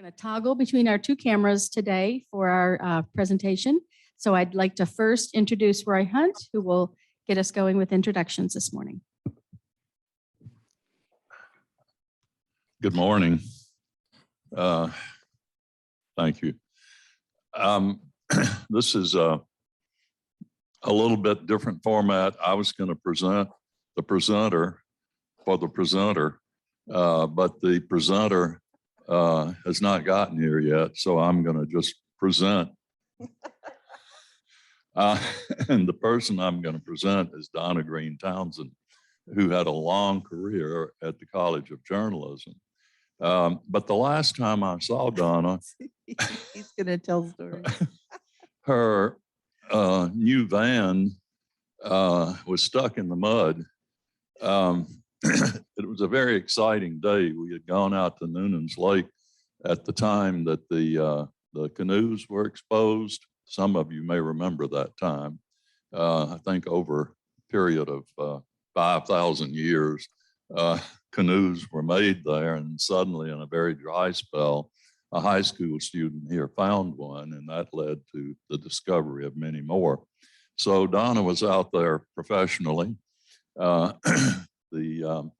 We're going to toggle between our two cameras today for our presentation. So I'd like to first introduce Roy Hunt, who will get us going with introductions this morning. Good morning. Thank you. This is a little bit different format. I was going to present the presenter for the presenter, but the presenter has not gotten here yet, so I'm going to just present. And the person I'm going to present is Donna Green-Townsend, who had a long career at the College of Journalism. But the last time I saw Donna, he's going to tell stories. her new van was stuck in the mud. It was a very exciting day. We had gone out to Noonan's Lake at the time that the canoes were exposed. Some of you may remember that time. I think over a period of 5,000 years, canoes were made there, and suddenly in a very dry spell, a high school student here found one, and that led to the discovery of many more. So Donna was out there professionally. The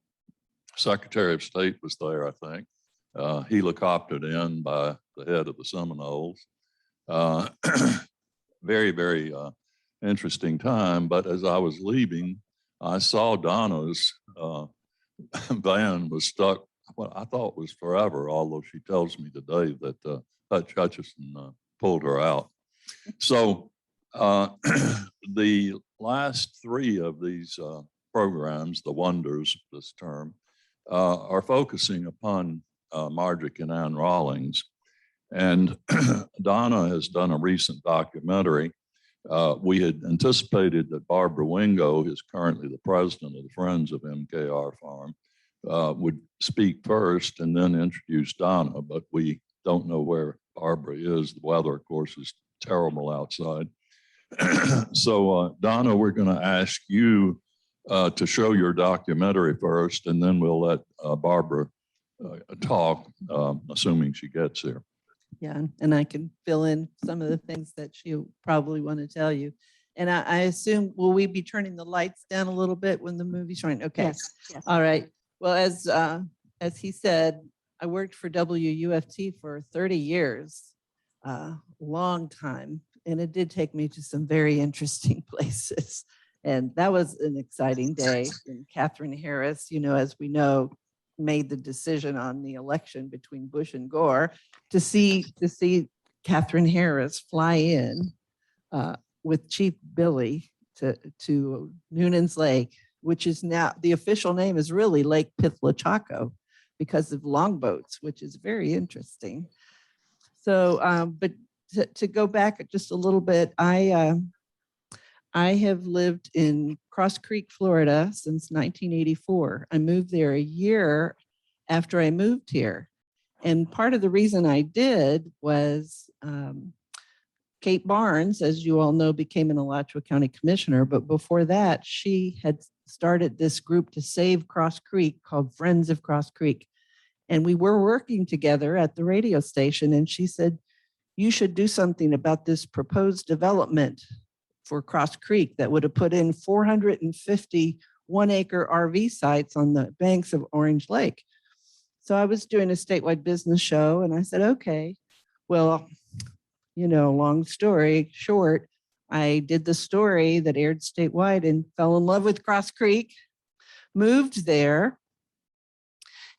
Secretary of State was there, I think, helicoptered in by the head of the Seminoles. Very, very interesting time. But as I was leaving, I saw Donna's van was stuck, what I thought was forever, although she tells me today that Hutch Hutchison pulled her out. So the last three of these programs, the wonders this term, are focusing upon Marjorie Kinnan Rawlings. And Donna has done a recent documentary. We had anticipated that Barbara Wingo, who's currently the president of the Friends of MKR Farm, would speak first and then introduce Donna, but we don't know where Barbara is. The weather, of course, is terrible outside. So Donna, we're going to ask you to show your documentary first, and then we'll let Barbara talk, assuming she gets here. Yeah, and I can fill in some of the things that she'll probably want to tell you. And I assume, will we be turning the lights down a little bit when the movie's running? Okay. Yes, yes. All right. Well, as he said, I worked for WUFT for 30 years, long time. And it did take me to some very interesting places. And that was an exciting day. And Catherine Harris, you know, as we know, made the decision on the election between Bush and Gore to see Catherine Harris fly in with Chief Billy to Noonan's Lake, which is now, the official name is really Lake Pithlachaco because of longboats, which is very interesting. So, but to go back just a little bit, I have lived in Cross Creek, Florida since 1984. I moved there a year after I moved here. And part of the reason I did was Kate Barnes, as you all know, became an Alachua County Commissioner. But before that, she had started this group to save Cross Creek called Friends of Cross Creek. And we were working together at the radio station. And she said, you should do something about this proposed development for Cross Creek that would have put in 450 one-acre RV sites on the banks of Orange Lake. So I was doing a statewide business show and I said, okay, well, you know, long story short, I did the story that aired statewide and fell in love with Cross Creek, moved there,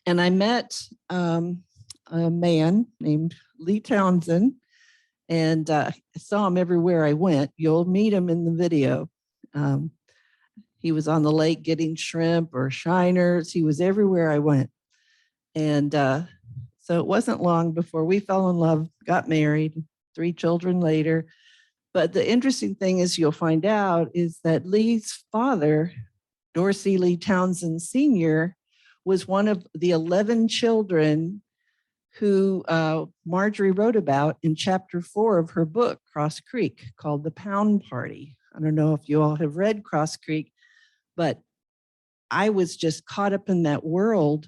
and I met a man named Lee Townsend. And I saw him everywhere I went. You'll meet him in the video. He was on the lake getting shrimp or shiners. He was everywhere I went. And so it wasn't long before we fell in love, got married, 3 children later. But the interesting thing is you'll find out is that Lee's father, Dorsey Lee Townsend Sr., was one of the 11 children who Marjorie wrote about in chapter 4 of her book, Cross Creek, called The Pound Party. I don't know if you all have read Cross Creek, but I was just caught up in that world.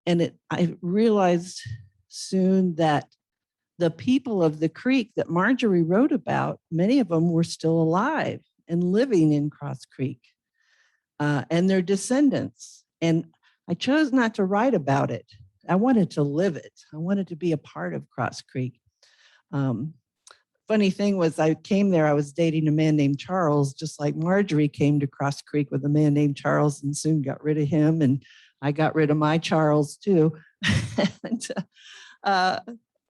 And I realized soon that the people of the creek that Marjorie wrote about, many of them were still alive and living in Cross Creek, and their descendants. And I chose not to write about it. I wanted to live it. I wanted to be a part of Cross Creek. Funny thing was, I came there, I was dating a man named Charles, just like Marjorie came to Cross Creek with a man named Charles and soon got rid of him. And I got rid of my Charles too. And,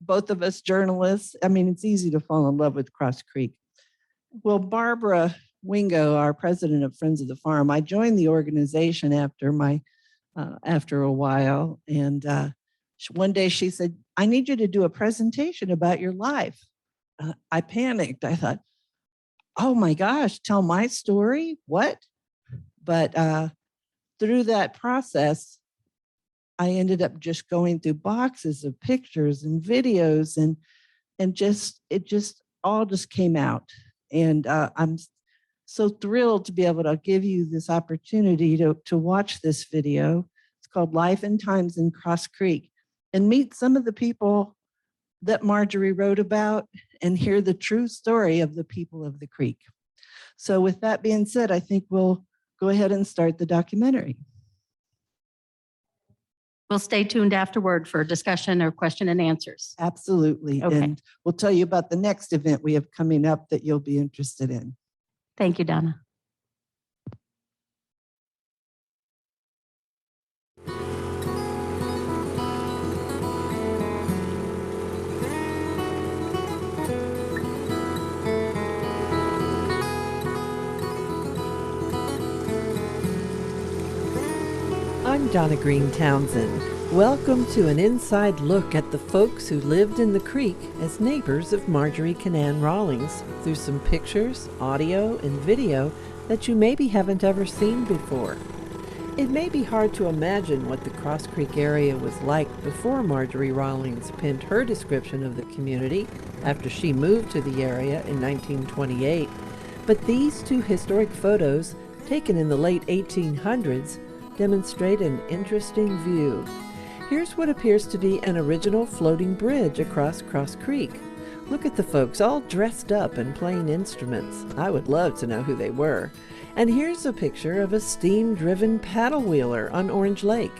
both of us journalists. I mean, it's easy to fall in love with Cross Creek. Well, Barbara Wingo, our president of Friends of the Farm, I joined the organization after a while. And one day she said, I need you to do a presentation about your life. I panicked. I thought, oh my gosh, tell my story? What? But through that process, I ended up just going through boxes of pictures and videos, and it just all came out. And I'm so thrilled to be able to give you this opportunity to watch this video. It's called Life and Times in Cross Creek, and meet some of the people that Marjorie wrote about and hear the true story of the people of the creek. So with that being said, I think we'll go ahead and start the documentary. We'll stay tuned afterward for discussion or question and answers. Absolutely. Okay. And we'll tell you about the next event we have coming up that you'll be interested in. Thank you, Donna. I'm Donna Green-Townsend. Welcome to an inside look at the folks who lived in the creek as neighbors of Marjorie Kinnan Rawlings through some pictures, audio, and video that you maybe haven't ever seen before. It may be hard to imagine what the Cross Creek area was like before Marjorie Rawlings penned her description of the community after she moved to the area in 1928, but these two historic photos, taken in the late 1800s, demonstrate an interesting view. Here's what appears to be an original floating bridge across Cross Creek. Look at the folks all dressed up and playing instruments. I would love to know who they were. And here's a picture of a steam-driven paddle wheeler on Orange Lake.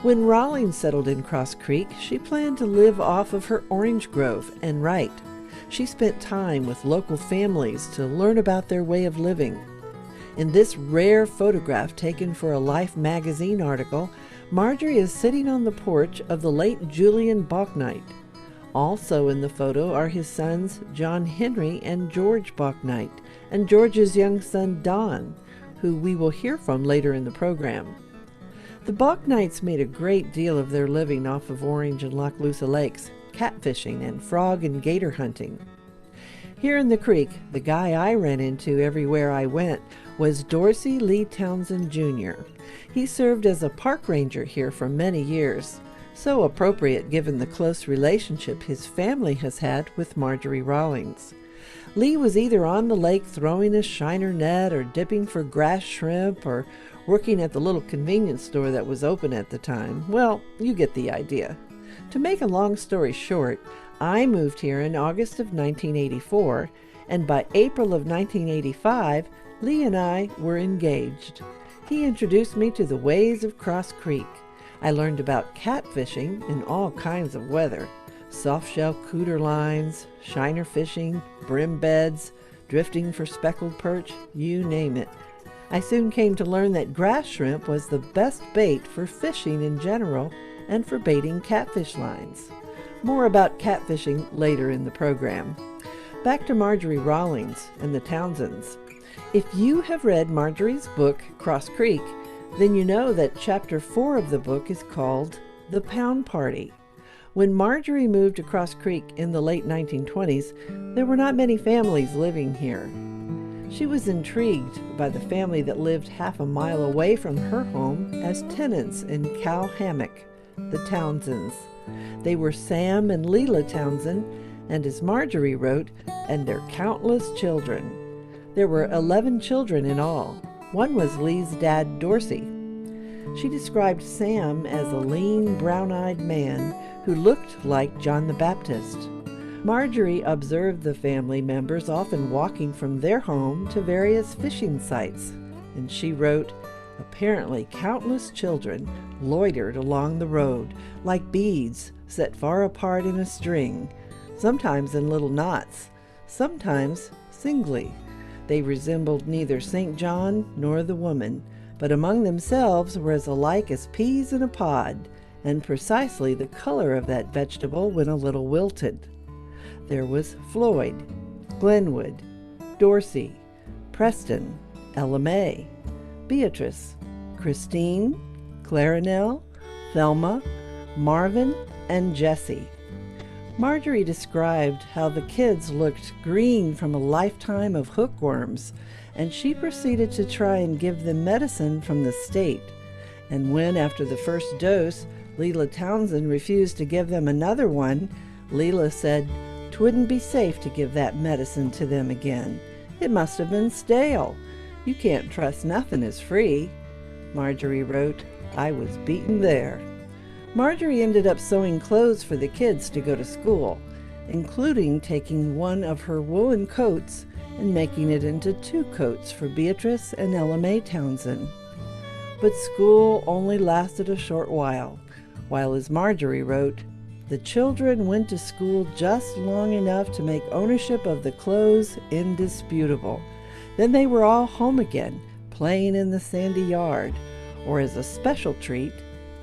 When Rawlings settled in Cross Creek, she planned to live off of her orange grove and write. She spent time with local families to learn about their way of living. In this rare photograph taken for a Life magazine article, Marjorie is sitting on the porch of the late Julian Balknight. Also in the photo are his sons John Henry and George Balknight, and George's young son Don, who we will hear from later in the program. The Balknights made a great deal of their living off of Orange and Lochloosa lakes, catfishing and frog and gator hunting. Here in the creek, the guy I ran into everywhere I went was Dorsey Lee Townsend Jr. He served as a park ranger here for many years, so appropriate given the close relationship his family has had with Marjorie Rawlings. Lee was either on the lake throwing a shiner net or dipping for grass shrimp or working at the little convenience store that was open at the time. Well, you get the idea. To make a long story short, I moved here in August of 1984, and by April of 1985, Lee and I were engaged. He introduced me to the ways of Cross Creek. I learned about catfishing in all kinds of weather, soft-shell cooter lines, shiner fishing, brim beds, drifting for speckled perch, you name it. I soon came to learn that grass shrimp was the best bait for fishing in general and for baiting catfish lines. More about catfishing later in the program. Back to Marjorie Rawlings and the Townsends. If you have read Marjorie's book, Cross Creek, then you know that Chapter 4 of the book is called The Pound Party. When Marjorie moved to Cross Creek in the late 1920s, there were not many families living here. She was intrigued by the family that lived half a mile away from her home as tenants in Cow Hammock, the Townsends. They were Sam and Leela Townsend, and as Marjorie wrote, and their countless children. There were 11 children in all. One was Lee's dad, Dorsey. She described Sam as a lean, brown-eyed man who looked like John the Baptist. Marjorie observed the family members often walking from their home to various fishing sites, and she wrote, "Apparently countless children loitered along the road like beads set far apart in a string, sometimes in little knots, sometimes singly. They resembled neither St. John nor the woman, but among themselves were as alike as peas in a pod, and precisely the color of that vegetable when a little wilted. There was Floyd, Glenwood, Dorsey, Preston, Ella May, Beatrice, Christine, Clarinell, Thelma, Marvin, and Jessie." Marjorie described how the kids looked green from a lifetime of hookworms, and she proceeded to try and give them medicine from the state. And when, after the first dose, Leela Townsend refused to give them another one, Leela said, "'Twouldn't be safe to give that medicine to them again. It must have been stale. You can't trust nothing is free." Marjorie wrote, "I was beaten there." Marjorie ended up sewing clothes for the kids to go to school, including taking one of her woolen coats and making it into 2 coats for Beatrice and Ella May Townsend. But school only lasted a short while, as Marjorie wrote, "The children went to school just long enough to make ownership of the clothes indisputable. Then they were all home again, playing in the sandy yard, or as a special treat,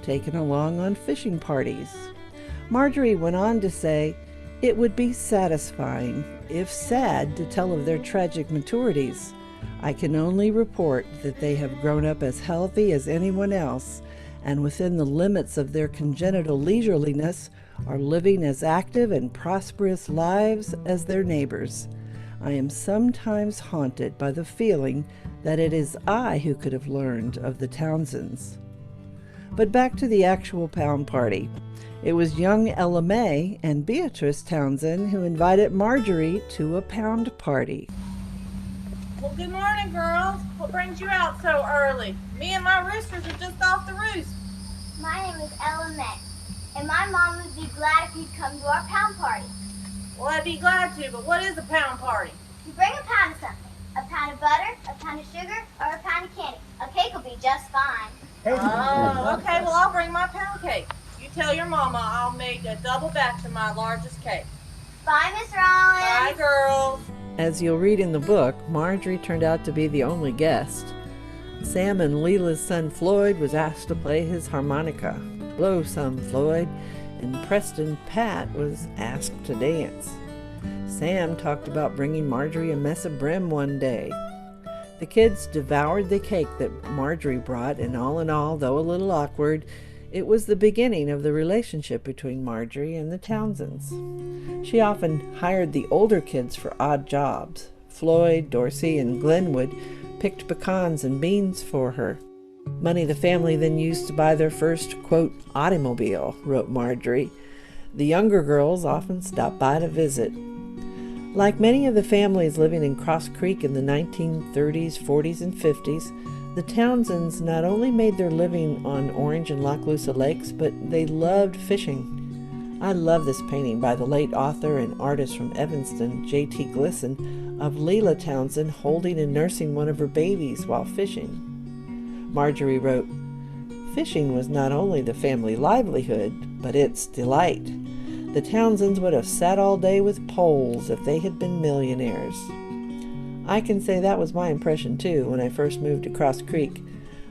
taken along on fishing parties." Marjorie went on to say, "It would be satisfying, if sad, to tell of their tragic maturities. I can only report that they have grown up as healthy as anyone else, and within the limits of their congenital leisureliness are living as active and prosperous lives as their neighbors. I am sometimes haunted by the feeling that it is I who could have learned of the Townsends." But back to the actual pound party. It was young Ella May and Beatrice Townsend who invited Marjorie to a pound party. Well, good morning, girls. What brings you out so early? Me and my roosters are just off the roost. My name is Ella May, and my mom would be glad if you'd come to our pound party. Well, I'd be glad to, but what is a pound party? You bring a pound of something. A pound of butter, a pound of sugar, or a pound of candy. A cake will be just fine. Oh, okay. Well, I'll bring my pound cake. You tell your mama I'll make a double batch of my largest cake. Bye, Miss Rawlings. Bye, girls. As you'll read in the book, Marjorie turned out to be the only guest. Sam and Leela's son Floyd was asked to play his harmonica. Blow some, Floyd. And Preston Pat was asked to dance. Sam talked about bringing Marjorie a mess of brim one day. The kids devoured the cake that Marjorie brought, and all in all, though a little awkward, it was the beginning of the relationship between Marjorie and the Townsends. She often hired the older kids for odd jobs. Floyd, Dorsey, and Glenwood picked pecans and beans for her. Money the family then used to buy their first, quote, automobile, wrote Marjorie. The younger girls often stopped by to visit. Like many of the families living in Cross Creek in the 1930s, 40s, and 50s, the Townsends not only made their living on Orange and Lochloosa lakes, but they loved fishing. I love this painting by the late author and artist from Evanston, J.T. Glisson, of Leela Townsend holding and nursing one of her babies while fishing. Marjorie wrote, "Fishing was not only the family livelihood, but its delight. The Townsends would have sat all day with poles if they had been millionaires." I can say that was my impression too when I first moved to Cross Creek.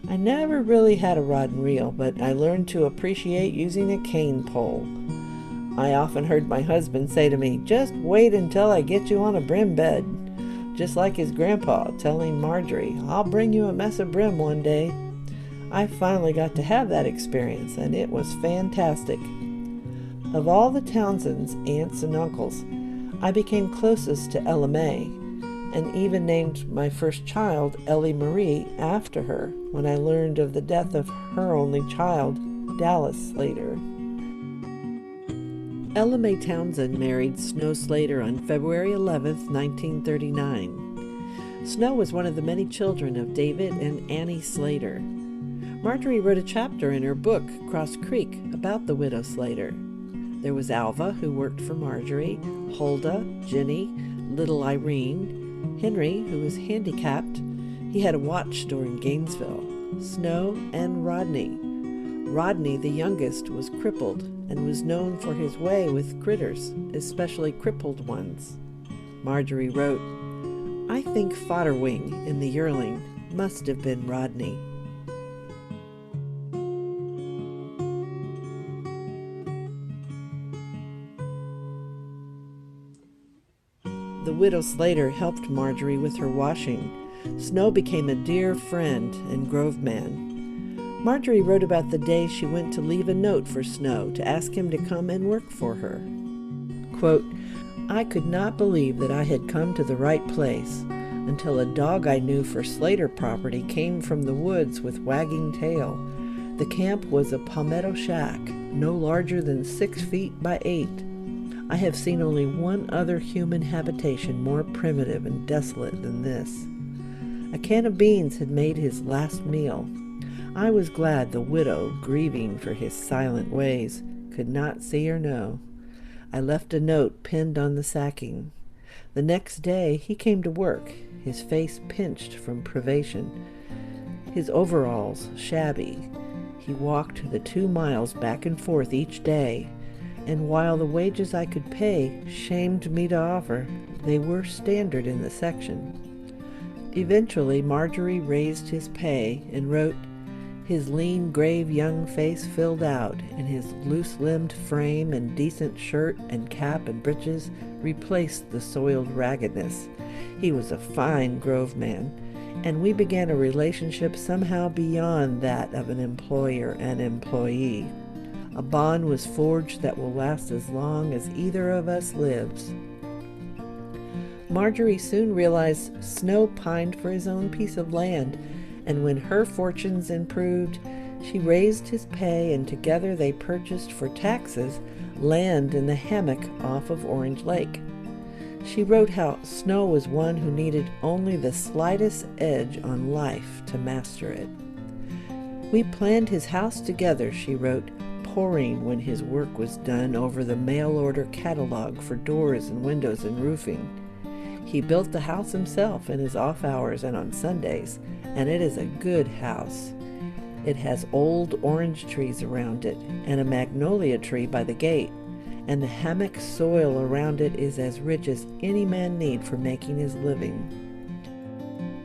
I never really had a rod and reel, but I learned to appreciate using a cane pole. I often heard my husband say to me, "Just wait until I get you on a brim bed," just like his grandpa telling Marjorie, "I'll bring you a mess of brim one day." I finally got to have that experience, and it was fantastic. Of all the Townsends, aunts and uncles, I became closest to Ella May, and even named my first child, Ellie Marie, after her when I learned of the death of her only child, Dallas Slater. Ella May Townsend married Snow Slater on February 11, 1939. Snow was one of the many children of David and Annie Slater. Marjorie wrote a chapter in her book, Cross Creek, about the widow Slater. There was Alva, who worked for Marjorie, Huldah, Jenny, little Irene, Henry, who was handicapped. He had a watch store in Gainesville, Snow, and Rodney. Rodney, the youngest, was crippled and was known for his way with critters, especially crippled ones. Marjorie wrote, "I think Fodderwing in the yearling must have been Rodney." The widow Slater helped Marjorie with her washing. Snow became a dear friend and grove man. Marjorie wrote about the day she went to leave a note for Snow to ask him to come and work for her. Quote, "I could not believe that I had come to the right place until a dog I knew for Slater property came from the woods with wagging tail. The camp was a palmetto shack, no larger than 6 feet by 8. I have seen only one other human habitation more primitive and desolate than this. A can of beans had made his last meal. I was glad the widow, grieving for his silent ways, could not see or know. I left a note pinned on the sacking. The next day he came to work, his face pinched from privation, his overalls shabby. He walked the 2 miles back and forth each day, and while the wages I could pay shamed me to offer, they were standard in the section." Eventually, Marjorie raised his pay and wrote, "His lean, grave young face filled out, and his loose-limbed frame and decent shirt and cap and breeches replaced the soiled raggedness. He was a fine grove man, and we began a relationship somehow beyond that of an employer and employee. A bond was forged that will last as long as either of us lives." Marjorie soon realized Snow pined for his own piece of land, and when her fortunes improved, she raised his pay, and together they purchased for taxes land in the hammock off of Orange Lake. She wrote how Snow was one who needed only the slightest edge on life to master it. "We planned his house together," she wrote, poring when his work was done over the mail-order catalog for doors and windows and roofing. He built the house himself in his off hours and on Sundays, and it is a good house. It has old orange trees around it and a magnolia tree by the gate, and the hammock soil around it is as rich as any man need for making his living.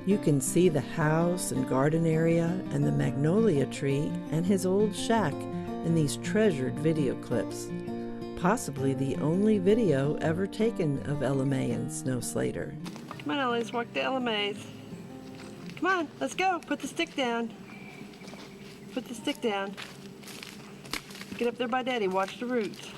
You can see the house and garden area and the magnolia tree and his old shack in these treasured video clips. Possibly the only video ever taken of Ella May and Snow Slater. Come on, Ellie, let's walk to Ella May's. Come on, let's go. Put the stick down. Put the stick down. Get up there by Daddy. Watch the roots.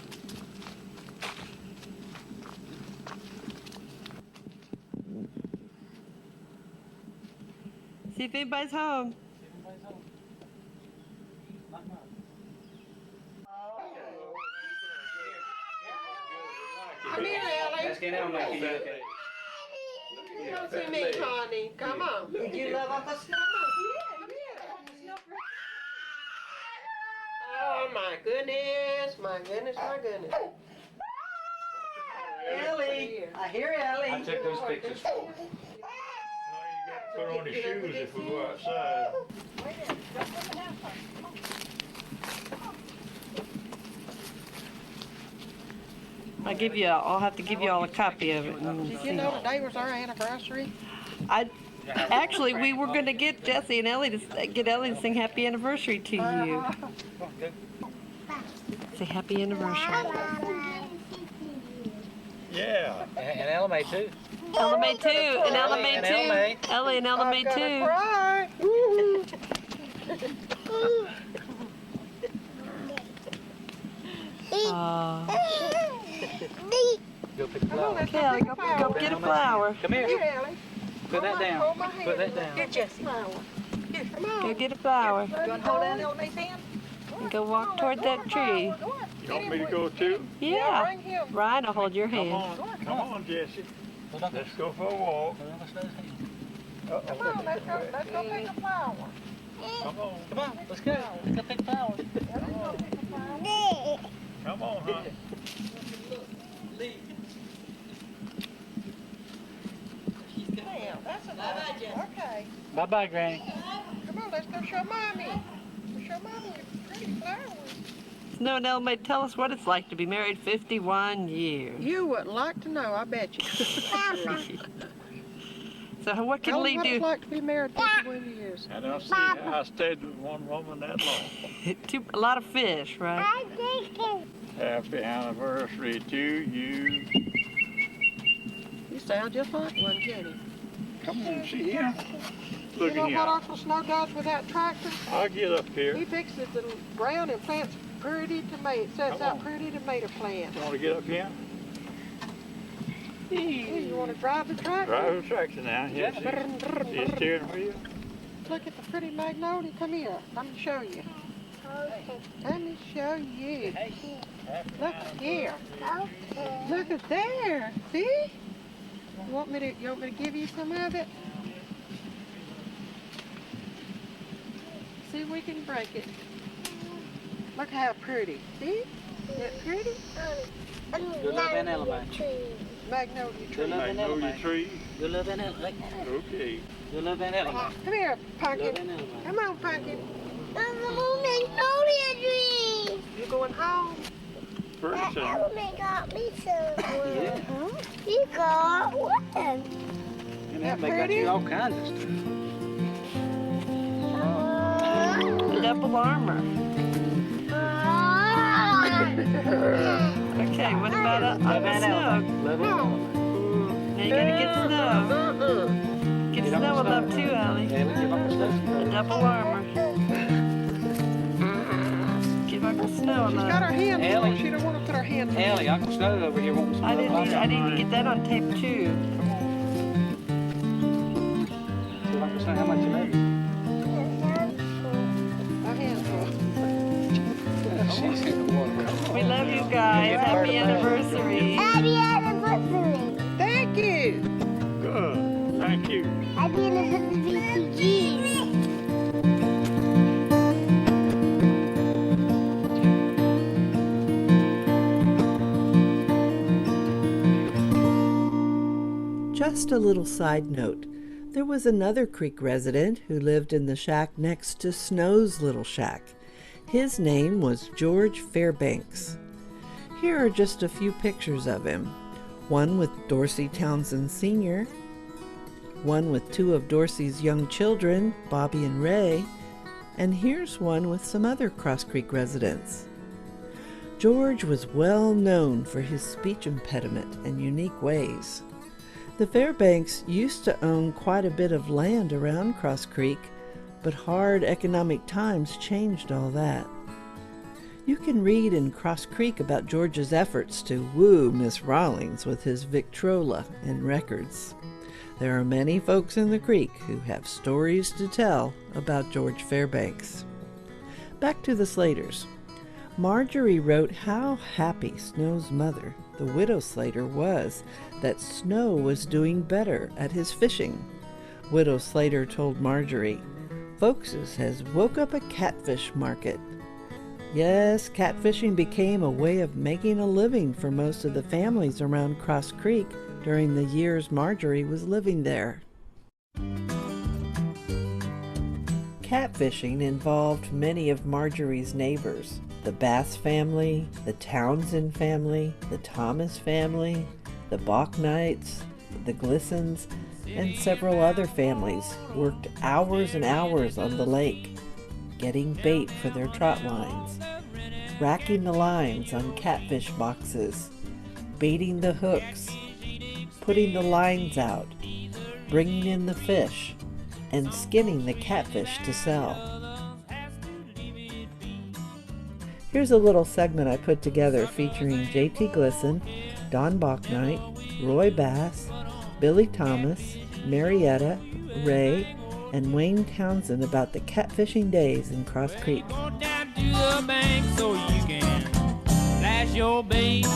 See if anybody's home. Come here, Ellie. Let's get out and make you look at it. Come to me, honey. Come on. Did you love off a snow? Oh, my goodness. My goodness, my goodness. Ellie. I hear Ellie. I took those pictures for you. Put on your shoes if we go outside. I'll have to give you all a copy of it. Did you know today was our anniversary? Actually, we were going to get Jesse and Ellie to sing happy anniversary to you. Say happy anniversary. Yeah. And Ella May too. Ella May too, and Ella May And Ella May. too. Ellie and Ella May too. Cry. Go pick the flower. Okay, Ellie, go get a flower. Come here. Here, Ellie. Put that down. Hold my hand. Put that down. Here, Jesse. Here, come on. Go get a flower. You want to hold down Ella May's hand? And go walk toward that tree. You want me to go too? Yeah. Bring him. Ryan will hold your Come hand. on, Jesse. Let's go for a walk. Come on, let's go take a flower. Come on. Come on, let's go. Let's go pick flowers. Come on, honey. Damn, that's enough. Okay. Bye-bye, Granny. Come on, let's go show Mommy. We'll show Mommy your pretty flowers. Snow and Elma, tell us what it's like to be married 51 years. You wouldn't like to know, I bet you. So what can Tell Lee us what do? it's like to be married 51 years. I don't see how I stayed with one woman that long. A lot of fish, right? Happy anniversary to you. You sound just like one, can't you? Come on, see here. Look You know at what here. Uncle Snow does with that tractor? I'll get up here. He fixes the ground and plants pretty tomato, sets Come out on. pretty tomato plants. You want to get up here? Hey, you want to drive the tractor? Drive the tractor now. Yes, see the steering wheel. Look at the pretty magnolia. Come here. Let me show you. Let me show you. Look here. Look at there. See? You want me to give you some of it? See if we can break it. Look how pretty. See? Is that pretty? You love an element. Magnolia You tree. love an Magnolia element. tree. You love an element. Okay. You love an element. Come here, Love Pumpkin. an element. Come on, Pumpkin. Magnolia tree. You going home? Pretty soon. got me some. Yeah. You got one. And That they got pretty? you all kinds of stuff. Double armor. Okay, what about Love Uncle an Snow? element. Love an element. Now you gotta get Snow. Get Get Snow a Uncle love Snow. too, Allie. Yeah, let's give Uncle Snow some A love. double armor. Give Uncle Snow a She's got her love. hands Ellie. on. She don't want to put her hands on. Ellie, Uncle Snow over here wants some I love. didn't get that on tape too. Tell Uncle Snow how much you love him. Her hands on. She's in the water. We love you guys. Happy anniversary. Happy anniversary. Thank you. Good. Thank you. Happy anniversary to you. Just a little side note. There was another Creek resident who lived in the shack next to Snow's little shack. His name was George Fairbanks. Here are just a few pictures of him. One with Dorsey Townsend Sr., one with two of Dorsey's young children, Bobby and Ray, and here's one with some other Cross Creek residents. George was well known for his speech impediment and unique ways. The Fairbanks used to own quite a bit of land around Cross Creek, but hard economic times changed all that. You can read in Cross Creek about George's efforts to woo Miss Rawlings with his Victrola and records. There are many folks in the creek who have stories to tell about George Fairbanks. Back to the Slaters. Marjorie wrote how happy Snow's mother, the widow Slater, was that Snow was doing better at his fishing. Widow Slater told Marjorie, "Folkses has woke up a catfish market." Yes, catfishing became a way of making a living for most of the families around Cross Creek during the years Marjorie was living there. Catfishing involved many of Marjorie's neighbors. The Bass family, the Townsend family, the Thomas family, the Bachknights, the Glissons, and several other families worked hours and hours on the lake, getting bait for their trot lines, racking the lines on catfish boxes, baiting the hooks, putting the lines out, bringing in the fish, and skinning the catfish to sell. Here's a little segment I put together featuring J.T. Glisson, Don Bachknight, Roy Bass, Billy Thomas, Marietta, Ray, and Wayne Townsend about the catfishing days in Cross Creek. Go down to the bank so you can flash your bait.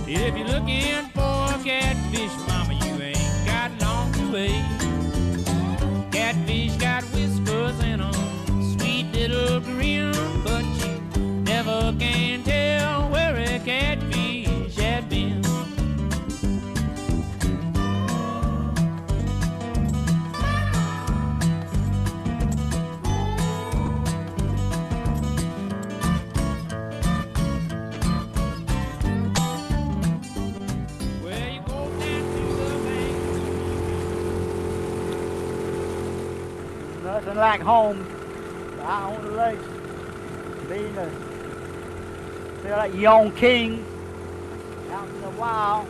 If you're looking for a catfish, mama, you ain't got long to wait. Catfish got whiskers Nothing like home. Out on the lake. Being feel like young king out in the wild.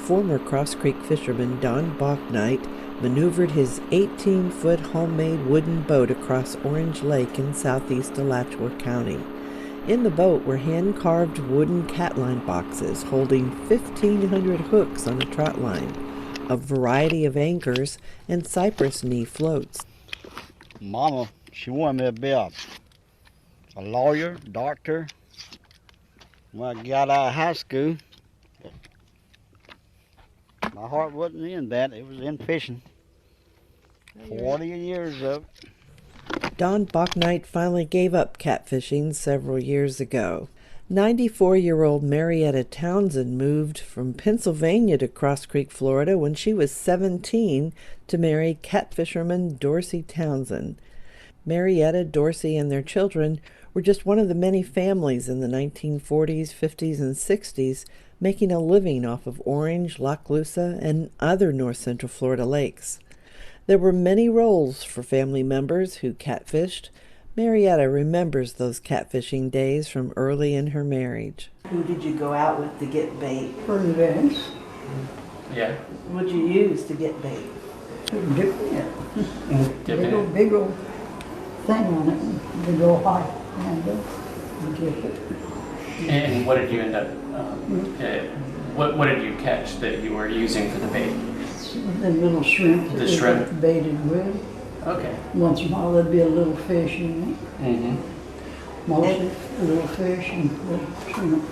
Former Cross Creek fisherman Don Bachnight maneuvered his 18-foot homemade wooden boat across Orange Lake in southeast Alachua County. In the boat were hand-carved wooden catline boxes holding 1,500 hooks on a trot line, a variety of anchors, and cypress knee floats. Mama, she wanted me to be a lawyer, doctor. When I got out of high school, my heart wasn't in that. It was in fishing. 40 years of it. Don Bachnight finally gave up catfishing several years ago. 94-year-old Marietta Townsend moved from Pennsylvania to Cross Creek, Florida when she was 17 to marry catfisherman Dorsey Townsend. Marietta, Dorsey, and their children were just one of the many families in the 1940s, 50s, and 60s making a living off of Orange, Lochloosa, and other north central Florida lakes. There were many roles for family members who catfished. Marietta remembers those catfishing days from early in her marriage. Who did you go out with to get bait? For the events. Yeah. What'd you use to get bait? Dip it. Big old thing on it. Big old hot handle. And dip it. And what did you end up, what did you catch that you were using for the bait? The little shrimp that The shrimp? we baited with. Okay. Once in a while there'd be a little fish in it. Mm-hmm. Mostly a little fish and little shrimp.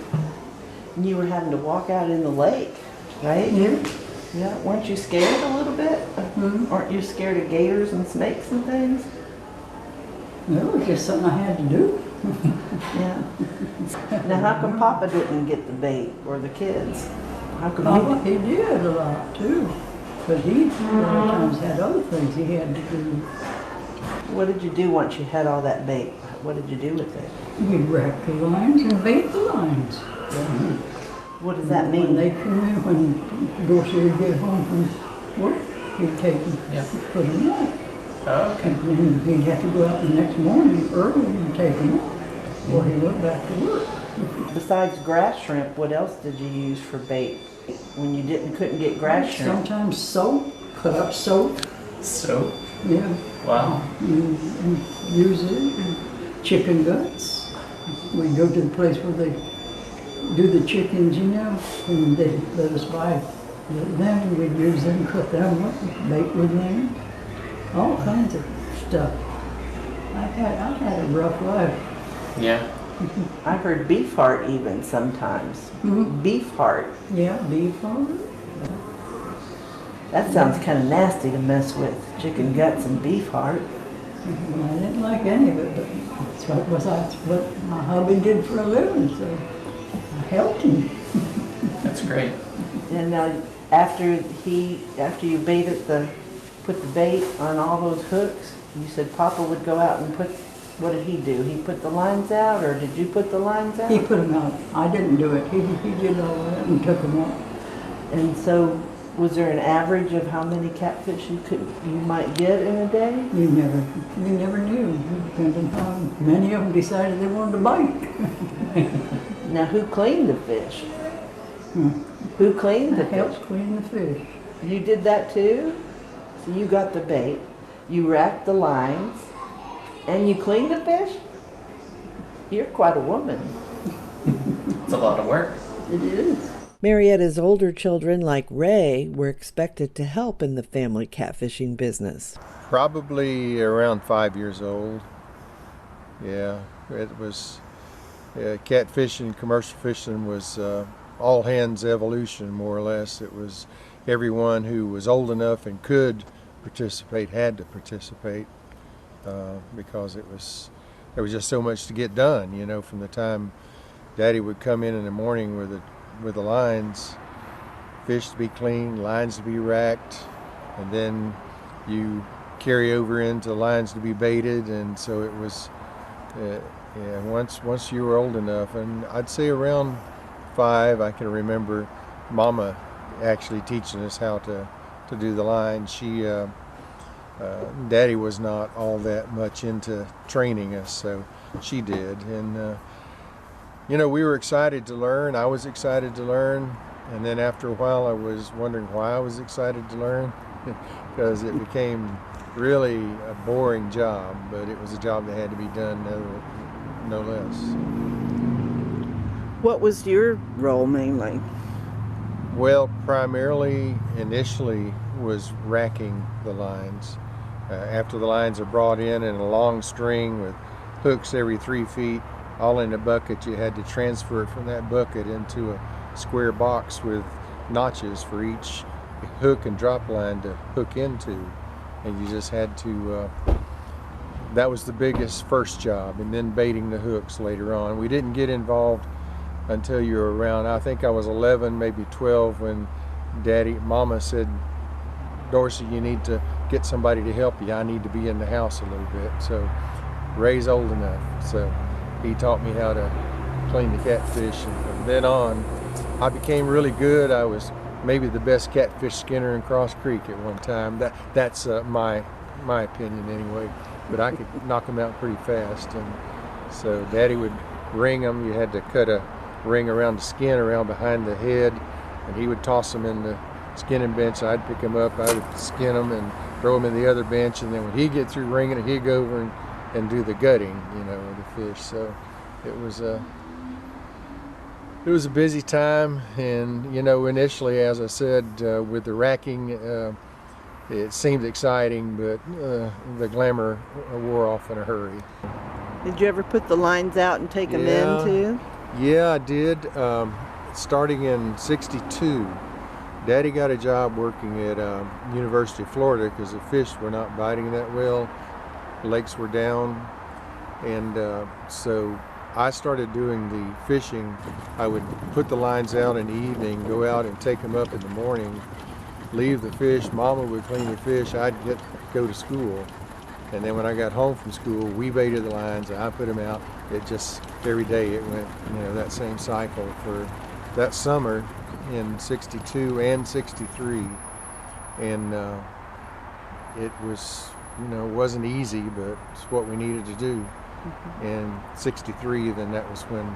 And you were having to walk out in the lake, right? Yeah. Yeah. Weren't you scared a little bit? Mm-hmm. Aren't you scared of gators and snakes and things? Well, it was just something I had to do. Yeah. Now, how come Papa didn't get the bait or the kids? How come Oh, he did a lot too. But he a lot of times had other things he had to do. What did you do once you had all that bait? What did you do with it? We'd rack the lines and bait the lines. What does that When mean? they come in, when Dorsey would get home from work, he'd take them, put them in. Oh, okay. And then he'd have to go out the next morning early and take them before he went back to work. Besides grass shrimp, what else did you use for bait when you couldn't get grass shrimp? Sometimes soap, cut up soap. Soap? Yeah. Wow. And use it. And chicken guts. We'd go to the place where they do the chickens, you know, and they let us buy them, and we'd use them, cook them up, bake with them, all kinds of stuff. I've had a rough life. Yeah. I heard beef heart even sometimes. Mm-hmm. Beef heart. Yeah, beef heart. That sounds kind of nasty to mess with, chicken guts and beef heart. I didn't like any of it, but that's what my hubby did for a living, so I helped him. That's great. And after you put the bait on all those hooks, you said Papa would go out and what did he do? He put the lines out, or did you put the lines out? He put them out. I didn't do it. He did all that and took them out. And so, was there an average of how many catfish you might get in a day? You never knew. It depended on how many of them decided they wanted to bite. Now, who cleaned the fish? Who cleaned the I helped fish? clean the fish. You did that too? So you got the bait, you racked the lines, and you cleaned the fish? You're quite a woman. It's a lot of work. It is. Marietta's older children, like Ray, were expected to help in the family catfishing business. Probably around 5 years old. Yeah, it was catfishing, commercial fishing was all hands evolution, more or less. It was everyone who was old enough and could participate had to participate because there was just so much to get done. You know, from the time Daddy would come in the morning with the lines, fish to be cleaned, lines to be racked, and then you carry over into lines to be baited, and so it was. Once you were old enough, and I'd say around 5, I can remember Mama actually teaching us how to do the line. Daddy was not all that much into training us, so she did. And you know, we were excited to learn. I was excited to learn. And then after a while, I was wondering why I was excited to learn, because it became really a boring job, but it was a job that had to be done, no less. What was your role mainly? Well, primarily, initially, was racking the lines. After the lines are brought in a long string with hooks every 3 feet, all in a bucket, you had to transfer it from that bucket into a square box with notches for each hook and drop line to hook into. And you just had to, that was the biggest first job, and then baiting the hooks later on. We didn't get involved until you were around, I think I was 11, maybe 12, when Mama said, Dorsey, you need to get somebody to help you. I need to be in the house a little bit. So Ray's old enough, so he taught me how to clean the catfish, and from then on I became really good. I was maybe the best catfish skinner in Cross Creek at one time. That's my opinion anyway, but I could knock them out pretty fast. And so Daddy would ring them. You had to cut a ring around the skin around behind the head, and he would toss them in the skinning bench. I'd pick them up, I would skin them and throw them in the other bench, and then when he'd get through ringing it, he'd go over and do the gutting, you know, of the fish. So it was a busy time. And you know, initially, as I said, with the racking, it seemed exciting, but the glamour wore off in a hurry. Did you ever put the lines out and take them in too? Yeah, I did. Starting in '62, Daddy got a job working at University of Florida because the fish were not biting that well. The lakes were down, and so I started doing the fishing. I would put the lines out in the evening, go out and take them up in the morning, leave the fish. Mama would clean the fish. I'd go to school, and then when I got home from school, we baited the lines. I put them out. It just every day it went, you know, that same cycle for that summer in '62 and '63, and it was, you know, wasn't easy, but it's what we needed to do. And '63, then that was when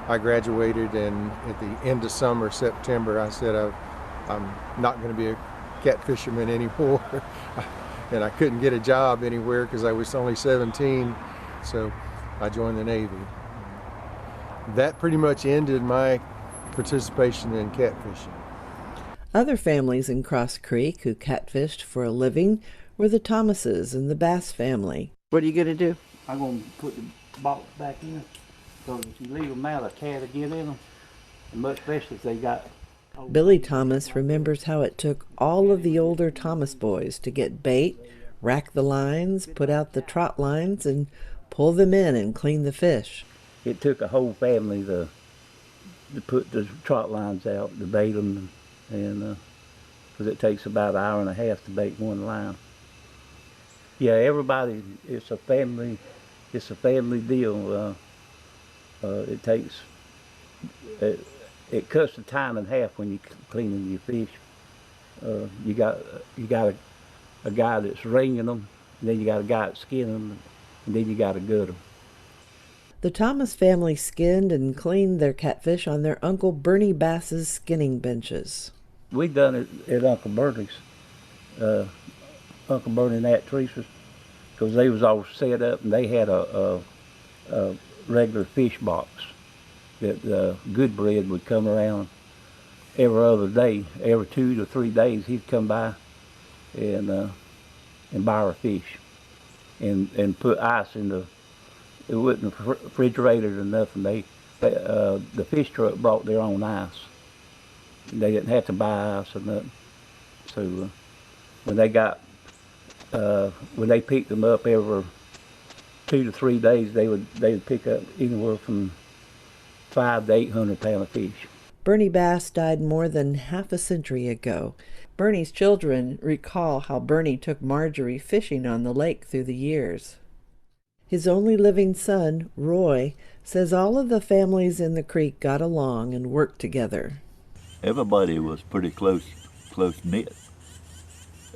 I graduated, and at the end of summer, September, I said I'm not going to be a catfisherman anymore. And I couldn't get a job anywhere because I was only 17, so I joined the Navy. That pretty much ended my participation in catfishing. Other families in Cross Creek who catfished for a living were the Thomases and the Bass family. What are you going to do? I'm going to put the box back in, because if you leave them out, a cat will get in them, and much especially if they got... Billy Thomas remembers how it took all of the older Thomas boys to get bait, rack the lines, put out the trot lines, and pull them in and clean the fish. It took a whole family to put the trot lines out, to bait them, and because it takes about an hour and a half to bait one line. Yeah, everybody, it's a family deal. It takes, it cuts the time in half when you're cleaning your fish. You got a guy that's ringing them, and then you got a guy that's skinning them, and then you got to gut them. The Thomas family skinned and cleaned their catfish on their Uncle Bernie Bass's skinning benches. We done it at Uncle Bernie's, Uncle Bernie and Aunt Teresa's, because they was all set up, and they had a regular fish box that Goodbread would come around every other day. Every 2 to 3 days he'd come by and buy our fish and put ice in the, it wasn't refrigerated or nothing. The fish truck brought their own ice. They didn't have to buy ice or nothing. So when they picked them up every 2 to 3 days, they would pick up anywhere from 500 to 800 pounds of fish. Bernie Bass died more than half a century ago. Bernie's children recall how Bernie took Marjorie fishing on the lake through the years. His only living son, Roy, says all of the families in the creek got along and worked together. Everybody was pretty close knit,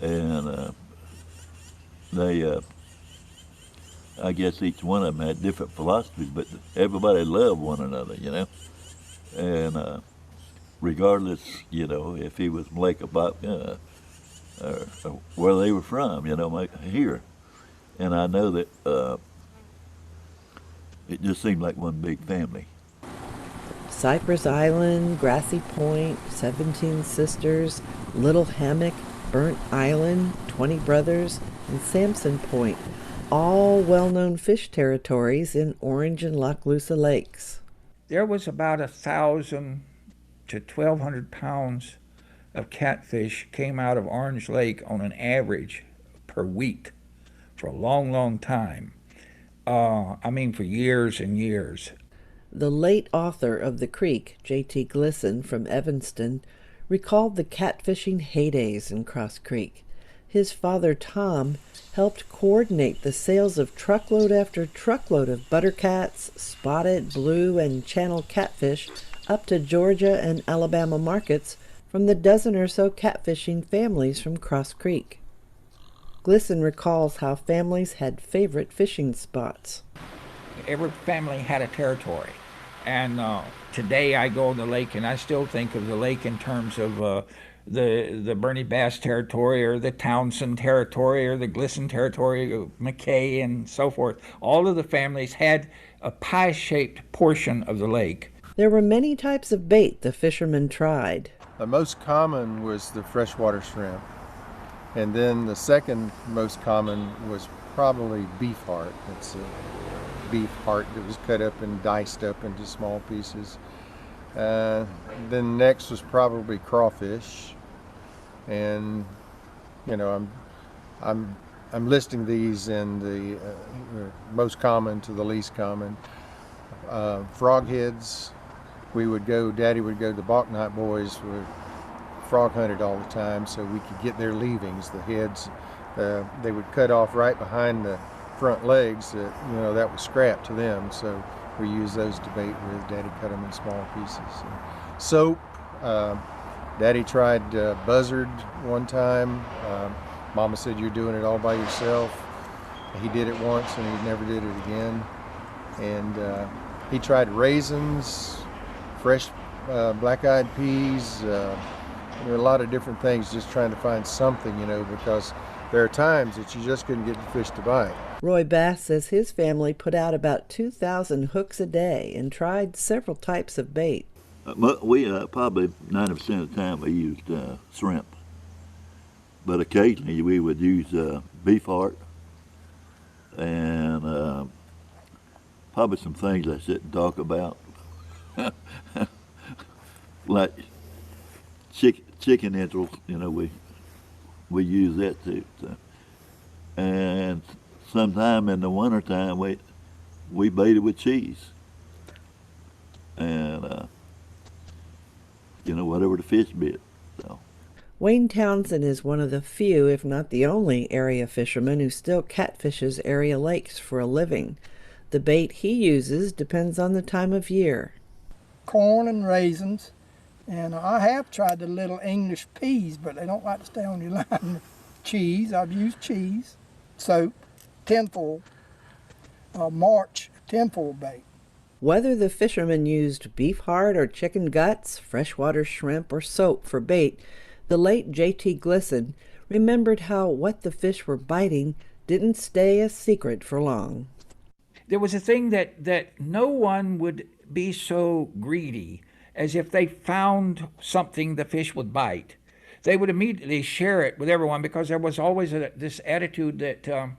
and they, I guess each one of them had different philosophies, but everybody loved one another, you know. And regardless, you know, if he was Blake about or where they were from, you know, here. And I know that it just seemed like one big family. Cypress Island, Grassy Point, 17 Sisters, Little Hammock, Burnt Island, 20 Brothers, and Sampson Point, all well-known fish territories in Orange and Lochloosa lakes. There was about 1,000 to 1,200 pounds of catfish came out of Orange Lake on an average per week for a long, long time. I mean, for years and years. The late author of The Creek, J.T. Glisson from Evanston, recalled the catfishing heydays in Cross Creek. His father, Tom, helped coordinate the sales of truckload after truckload of buttercats, spotted, blue, and channel catfish up to Georgia and Alabama markets from the dozen or so catfishing families from Cross Creek. Glisson recalls how families had favorite fishing spots. Every family had a territory. And today I go to the lake and I still think of the lake in terms of the Bernie Bass territory or the Townsend territory or the Glisson territory, McKay and so forth. All of the families had a pie-shaped portion of the lake. There were many types of bait the fishermen tried. The most common was the freshwater shrimp. And then the second most common was probably beef heart. It's a beef heart that was cut up and diced up into small pieces. Then next was probably crawfish. And, you know, I'm listing these in the most common to the least common. Frog heads. Daddy would go, the Bach Night boys would frog hunted all the time, so we could get their leavings, the heads. They would cut off right behind the front legs that, you know, that was scrap to them, so we used those to bait with. Daddy cut them in small pieces. And soap, Daddy tried buzzard one time. Mama said, "You're doing it all by yourself." He did it once and he never did it again. And he tried raisins, fresh black-eyed peas, a lot of different things, just trying to find something, you know, because there are times that you just couldn't get the fish to bite. Roy Bass says his family put out about 2,000 hooks a day and tried several types of bait. We probably 90% of the time we used shrimp, but occasionally we would use beef heart and probably some things I shouldn't talk about, like chicken entrails. You know, we use that too. So. And sometime in the wintertime we baited with cheese, and you know, whatever the fish bit. So. Wayne Townsend is one of the few, if not the only, area fisherman who still catfishes area lakes for a living. The bait he uses depends on the time of year. Corn and raisins, and I have tried the little English peas, but they don't like to stay on your line. Cheese, I've used cheese, soap, tinfoil, March tinfoil bait. Whether the fishermen used beef heart or chicken guts, freshwater shrimp, or soap for bait, the late J.T. Glisson remembered how what the fish were biting didn't stay a secret for long. There was a thing that no one would be so greedy as if they found something the fish would bite. They would immediately share it with everyone, because there was always this attitude that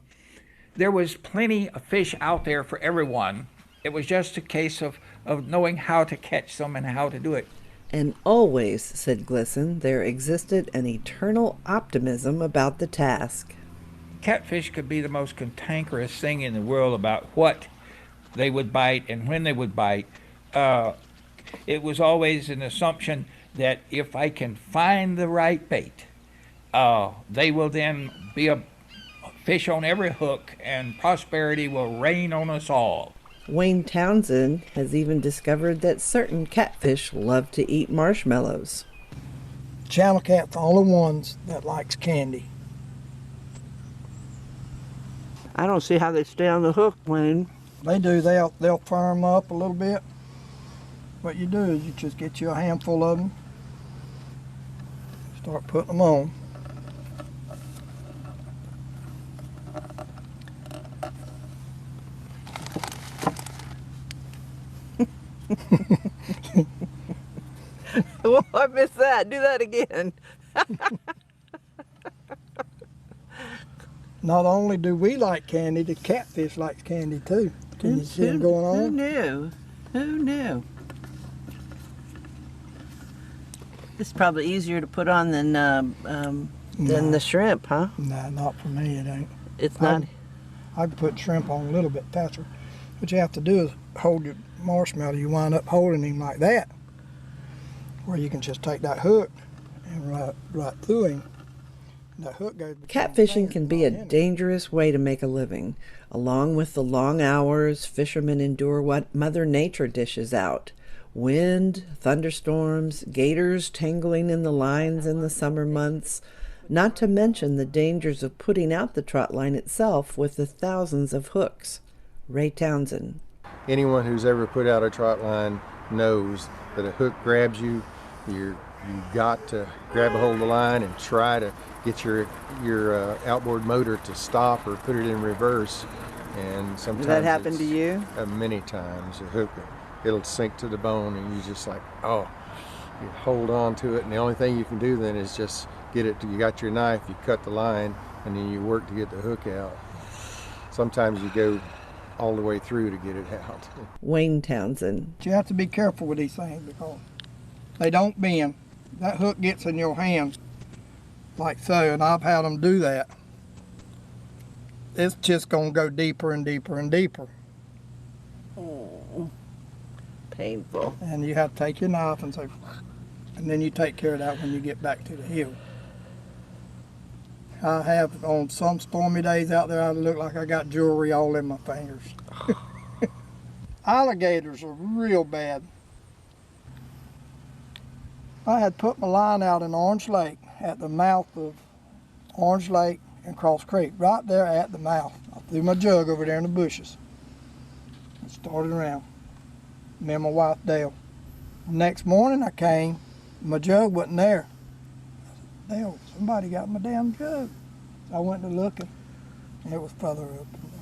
there was plenty of fish out there for everyone. It was just a case of knowing how to catch them and how to do it. And always, said Glisson, there existed an eternal optimism about the task. Catfish could be the most cantankerous thing in the world about what they would bite and when they would bite. It was always an assumption that if I can find the right bait, they will then be fish on every hook, and prosperity will rain on us all. Wayne Townsend has even discovered that certain catfish love to eat marshmallows. Channel cat's the only ones that likes candy. I don't see how they stay on the hook, Wayne. They do. They'll firm up a little bit. What you do is you just get you a handful of them, start putting them on. Oh, I missed that. Do that again. Not only do we like candy, the catfish likes candy too. Can you see them going on? Who knew? Who knew? It's probably easier to put on than the shrimp, huh? No, not for me. It ain't. It's not. I can put shrimp on a little bit faster. What you have to do is hold your marshmallow. You wind up holding him like that, where you can just take that hook and right through him. That hook goes. Catfishing can be a dangerous way to make a living. Along with the long hours, fishermen endure what Mother Nature dishes out. Wind, thunderstorms, gators tangling in the lines in the summer months, not to mention the dangers of putting out the trot line itself with the thousands of hooks. Ray Townsend. Anyone who's ever put out a trot line knows that a hook grabs you. You've got to grab a hold of the line and try to get your outboard motor to stop or put it in reverse. And sometimes Did that happen to you? Many times. A hook, it'll sink to the bone, and you just like, oh, you hold on to it, and the only thing you can do then is just get it. You got your knife, you cut the line, and then you work to get the hook out. Sometimes you go all the way through to get it out. Wayne Townsend. You have to be careful with these things because they don't bend. That hook gets in your hand like so, and I've had them do that. It's just going to go deeper and deeper and deeper. Oh, painful. And you have to take your knife and say, and then you take care of that when you get back to the hill. I have, on some stormy days out there, I look like I got jewelry all in my fingers. Alligators are real bad. I had put my line out in Orange Lake at the mouth of Orange Lake and Cross Creek, right there at the mouth. I threw my jug over there in the bushes and started around. Me and my wife Dale. Next morning I came, my jug wasn't there. I said, Dale, somebody got my damn jug. So I went to looking, and it was further up in there.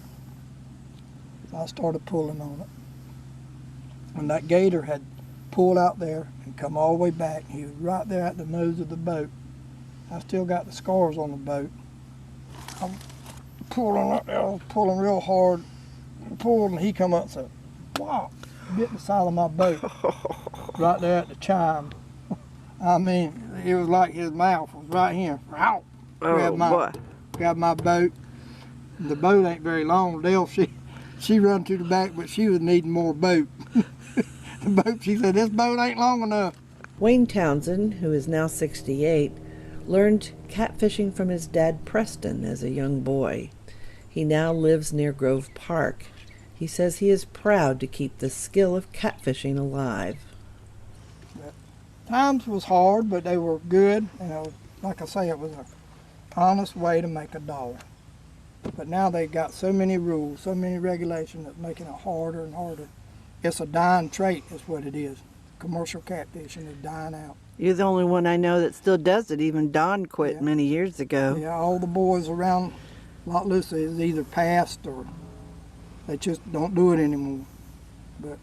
So I started pulling on it. And that gator had pulled out there and come all the way back. He was right there at the nose of the boat. I still got the scars on the boat. I'm pulling up there, I was pulling real hard, pulled, and he come up and said, wow, bit the side of my boat, right there at the chime. I mean, it was like his mouth was right here. Ow! Grabbed my boat. The boat ain't very long. Dale, she run to the back, but she was needing more boat. The boat, she said, this boat ain't long enough. Wayne Townsend, who is now 68, learned catfishing from his dad Preston as a young boy. He now lives near Grove Park. He says he is proud to keep the skill of catfishing alive. Times was hard, but they were good. Like I say, it was an honest way to make a dollar. But now they've got so many rules, so many regulations that's making it harder and harder. It's a dying trait is what it is. Commercial catfishing is dying out. You're the only one I know that still does it. Even Don quit many years ago. Yeah, all the boys around Lot Lucy is either passed or they just don't do it anymore. But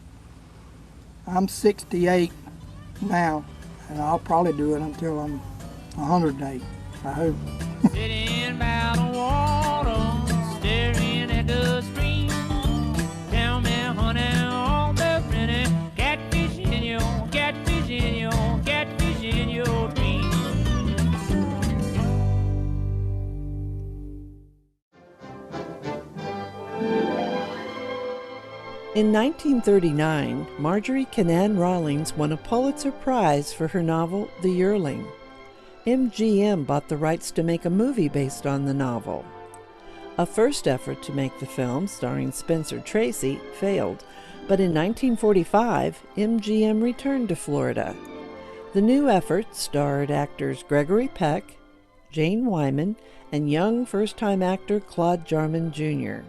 I'm 68 now, and I'll probably do it until I'm 108, I hope. Sitting by the water, staring at the stream. Tell me, honey, all the pretty catfish in your dream. In 1939, Marjorie Kinnan Rawlings won a Pulitzer Prize for her novel, The Yearling. MGM bought the rights to make a movie based on the novel. A first effort to make the film, starring Spencer Tracy, failed, but in 1945, MGM returned to Florida. The new effort starred actors Gregory Peck, Jane Wyman, and young first-time actor Claude Jarman Jr.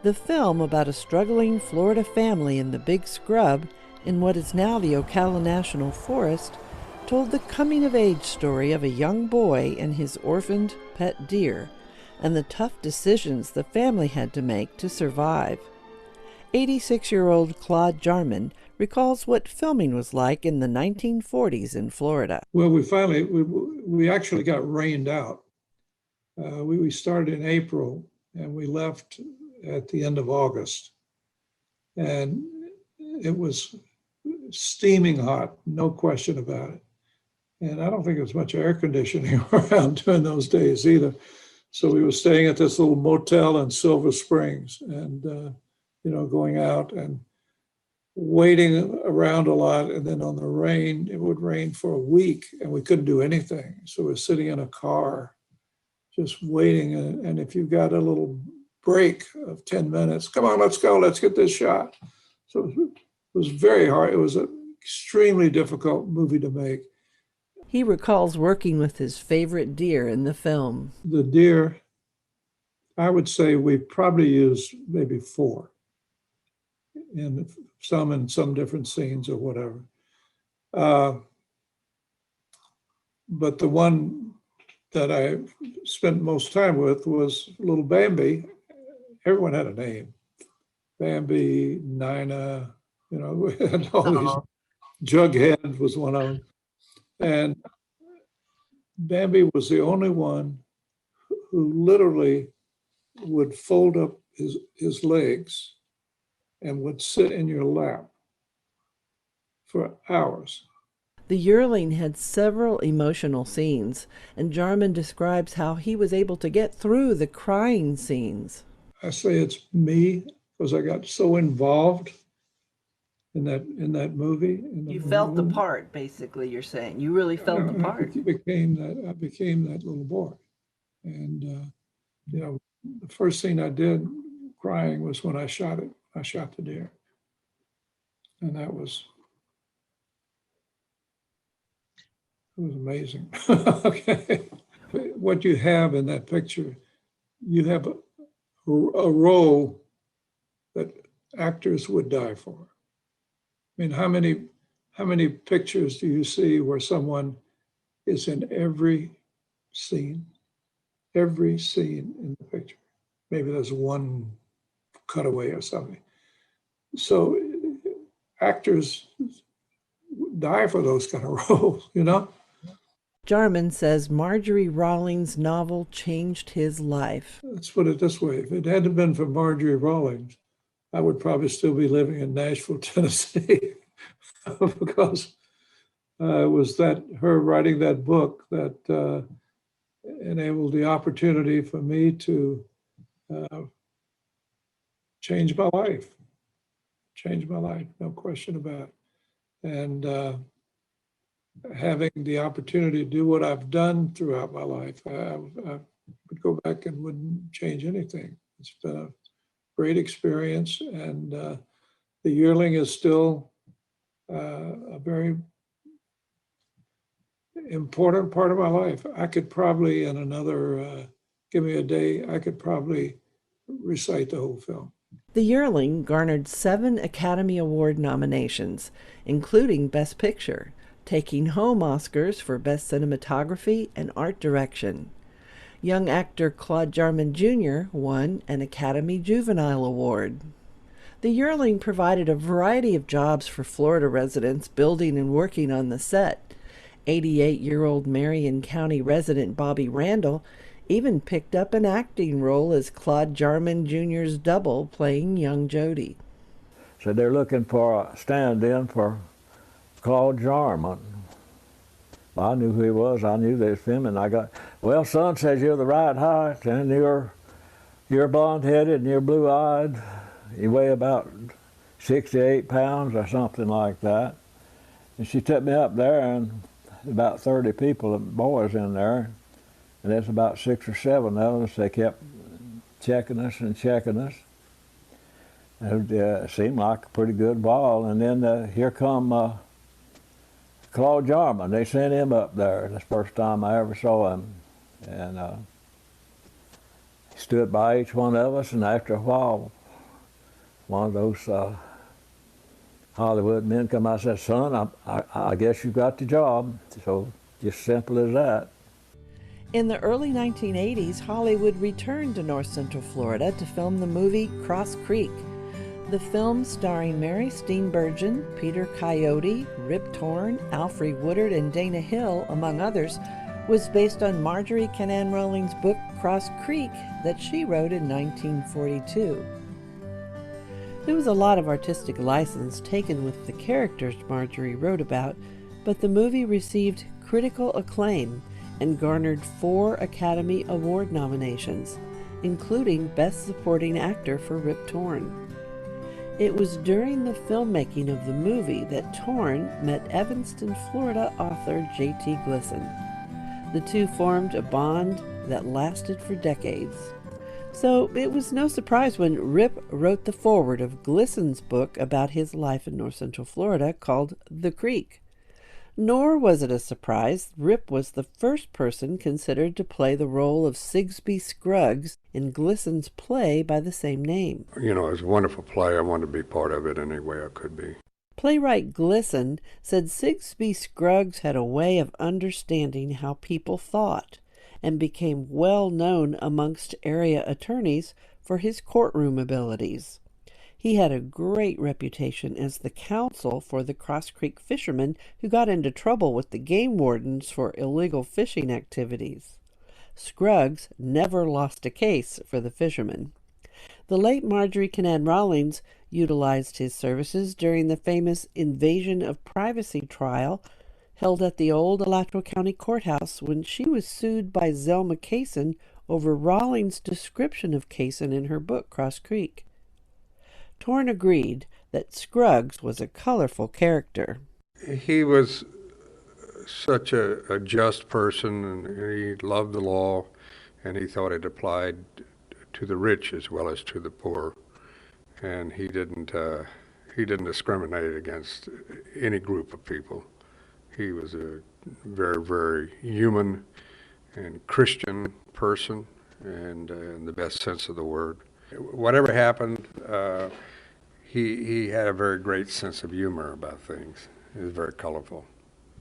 The film, about a struggling Florida family in the Big Scrub in what is now the Ocala National Forest, told the coming-of-age story of a young boy and his orphaned pet deer, and the tough decisions the family had to make to survive. 86-year-old Claude Jarman recalls what filming was like in the 1940s in Florida. Well, we actually got rained out. We started in April and we left at the end of August. And it was steaming hot, no question about it. And I don't think there was much air conditioning around during those days either. So we were staying at this little motel in Silver Springs and, going out and waiting around a lot. And then on the rain, it would rain for a week and we couldn't do anything. So we're sitting in a car just waiting. And if you got a little break of 10 minutes, come on, let's go, let's get this shot. So it was very hard. It was an extremely difficult movie to make. He recalls working with his favorite deer in the film. The deer, I would say we probably used maybe 4. In some different scenes or whatever. But the one that I spent most time with was little Bambi. Everyone had a name. Bambi, Nina, we had all these. Jughead was one of them. And Bambi was the only one who literally would fold up his legs and would sit in your lap for hours. The yearling had several emotional scenes, and Jarman describes how he was able to get through the crying scenes. I say it's me because I got so involved in that movie. You felt the part, basically, you're saying. You really felt the part. I became that little boy. And, the first thing I did crying was when I shot it. I shot the deer. And it was amazing. Okay. What you have in that picture, you have a role that actors would die for. I mean, how many pictures do you see where someone is in every scene in the picture? Maybe there's one cutaway or something. So actors die for those kind of roles, Jarman says Marjorie Rawlings' novel changed his life. Let's put it this way. If it hadn't been for Marjorie Rawlings, I would probably still be living in Nashville, Tennessee, because it was her writing that book that enabled the opportunity for me to change my life, no question about it. And having the opportunity to do what I've done throughout my life, I would go back and wouldn't change anything. It's been a great experience, and the yearling is still a very important part of my life. I could probably, in another, give me a day, I could probably recite the whole film. The Yearling garnered 7 Academy Award nominations, including Best Picture, taking home Oscars for Best Cinematography and Art Direction. Young actor Claude Jarman Jr. won an Academy Juvenile Award. The Yearling provided a variety of jobs for Florida residents building and working on the set. 88-year-old Marion County resident Bobby Randall even picked up an acting role as Claude Jarman Jr.'s double playing young Jody. So they're looking for a stand-in for Claude Jarman. Well, I knew who he was. I knew this him, and I got, well, son says you're the right height, and you're blonde-headed, and you're blue-eyed. You weigh about 68 pounds or something like that. And she took me up there, and about 30 people, boys in there, and there's about 6 or 7 of us. They kept checking us and checking us. It seemed like a pretty good ball. And then here come Claude Jarman. They sent him up there. That's the first time I ever saw him. And he stood by each one of us, and after a while, one of those Hollywood men come out and said, "Son, I guess you got the job." So just simple as that. In the early 1980s, Hollywood returned to North Central Florida to film the movie Cross Creek. The film, starring Mary Steenburgen, Peter Coyote, Rip Torn, Alfre Woodard, and Dana Hill, among others, was based on Marjorie Kinnan Rawlings' book Cross Creek that she wrote in 1942. There was a lot of artistic license taken with the characters Marjorie wrote about, but the movie received critical acclaim and garnered 4 Academy Award nominations, including Best Supporting Actor for Rip Torn. It was during the filmmaking of the movie that Torn met Evanston, Florida author J.T. Glisson. The two formed a bond that lasted for decades. So it was no surprise when Rip wrote the foreword of Glisson's book about his life in North Central Florida called The Creek. Nor was it a surprise Rip was the first person considered to play the role of Sigsbee Scruggs in Glisson's play by the same name. You know, it was a wonderful play. I wanted to be part of it any way I could be. Playwright Glisson said Sigsbee Scruggs had a way of understanding how people thought and became well known amongst area attorneys for his courtroom abilities. He had a great reputation as the counsel for the Cross Creek fishermen who got into trouble with the game wardens for illegal fishing activities. Scruggs never lost a case for the fishermen. The late Marjorie Kinnan Rawlings utilized his services during the famous Invasion of Privacy trial held at the old Alachua County Courthouse when she was sued by Zelma Kaysen over Rawlings' description of Kaysen in her book Cross Creek. Torn agreed that Scruggs was a colorful character. He was such a just person, and he loved the law, and he thought it applied to the rich as well as to the poor. And he didn't discriminate against any group of people. He was a very, very human and Christian person, and in the best sense of the word. Whatever happened, he had a very great sense of humor about things. He was very colorful.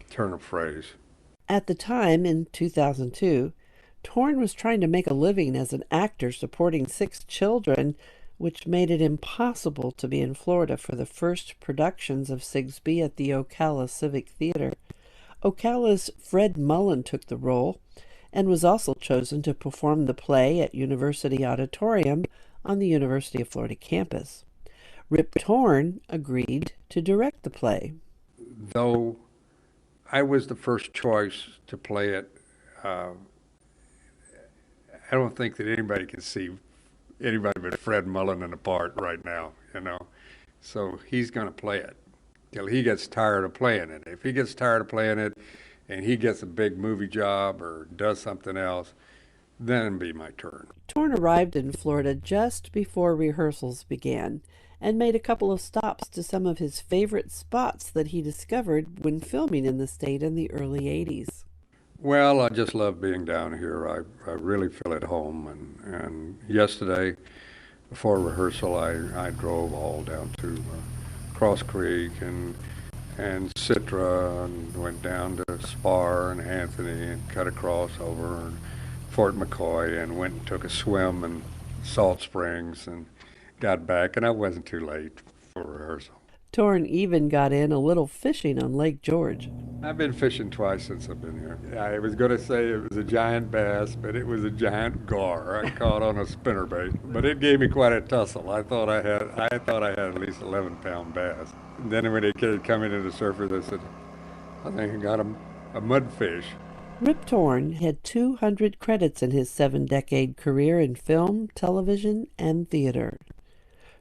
Turn of phrase. At the time, in 2002, Torn was trying to make a living as an actor supporting 6 children, which made it impossible to be in Florida for the first productions of Sigsbee at the Ocala Civic Theater. Ocala's Fred Mullen took the role and was also chosen to perform the play at University Auditorium on the University of Florida campus. Rip Torn agreed to direct the play. Though I was the first choice to play it, I don't think that anybody can see anybody but Fred Mullen in the part right now, you know. So he's going to play it till he gets tired of playing it. If he gets tired of playing it and he gets a big movie job or does something else, then it'll be my turn. Torn arrived in Florida just before rehearsals began and made a couple of stops to some of his favorite spots that he discovered when filming in the state in the early 80s. Well, I just love being down here. I really feel at home. And yesterday, before rehearsal, I drove all down to Cross Creek and Citra, and went down to Spar and Anthony and cut across over and Fort McCoy, and went and took a swim in Salt Springs and got back, and I wasn't too late for rehearsal. Torn even got in a little fishing on Lake George. I've been fishing twice since I've been here. I was going to say it was a giant bass, but it was a giant gar I caught on a spinnerbait. But it gave me quite a tussle. I thought I had at least 11-pound bass. And then when they came coming to the surface, I said, I think I got a mudfish. Rip Torn had 200 credits in his 7-decade career in film, television, and theater.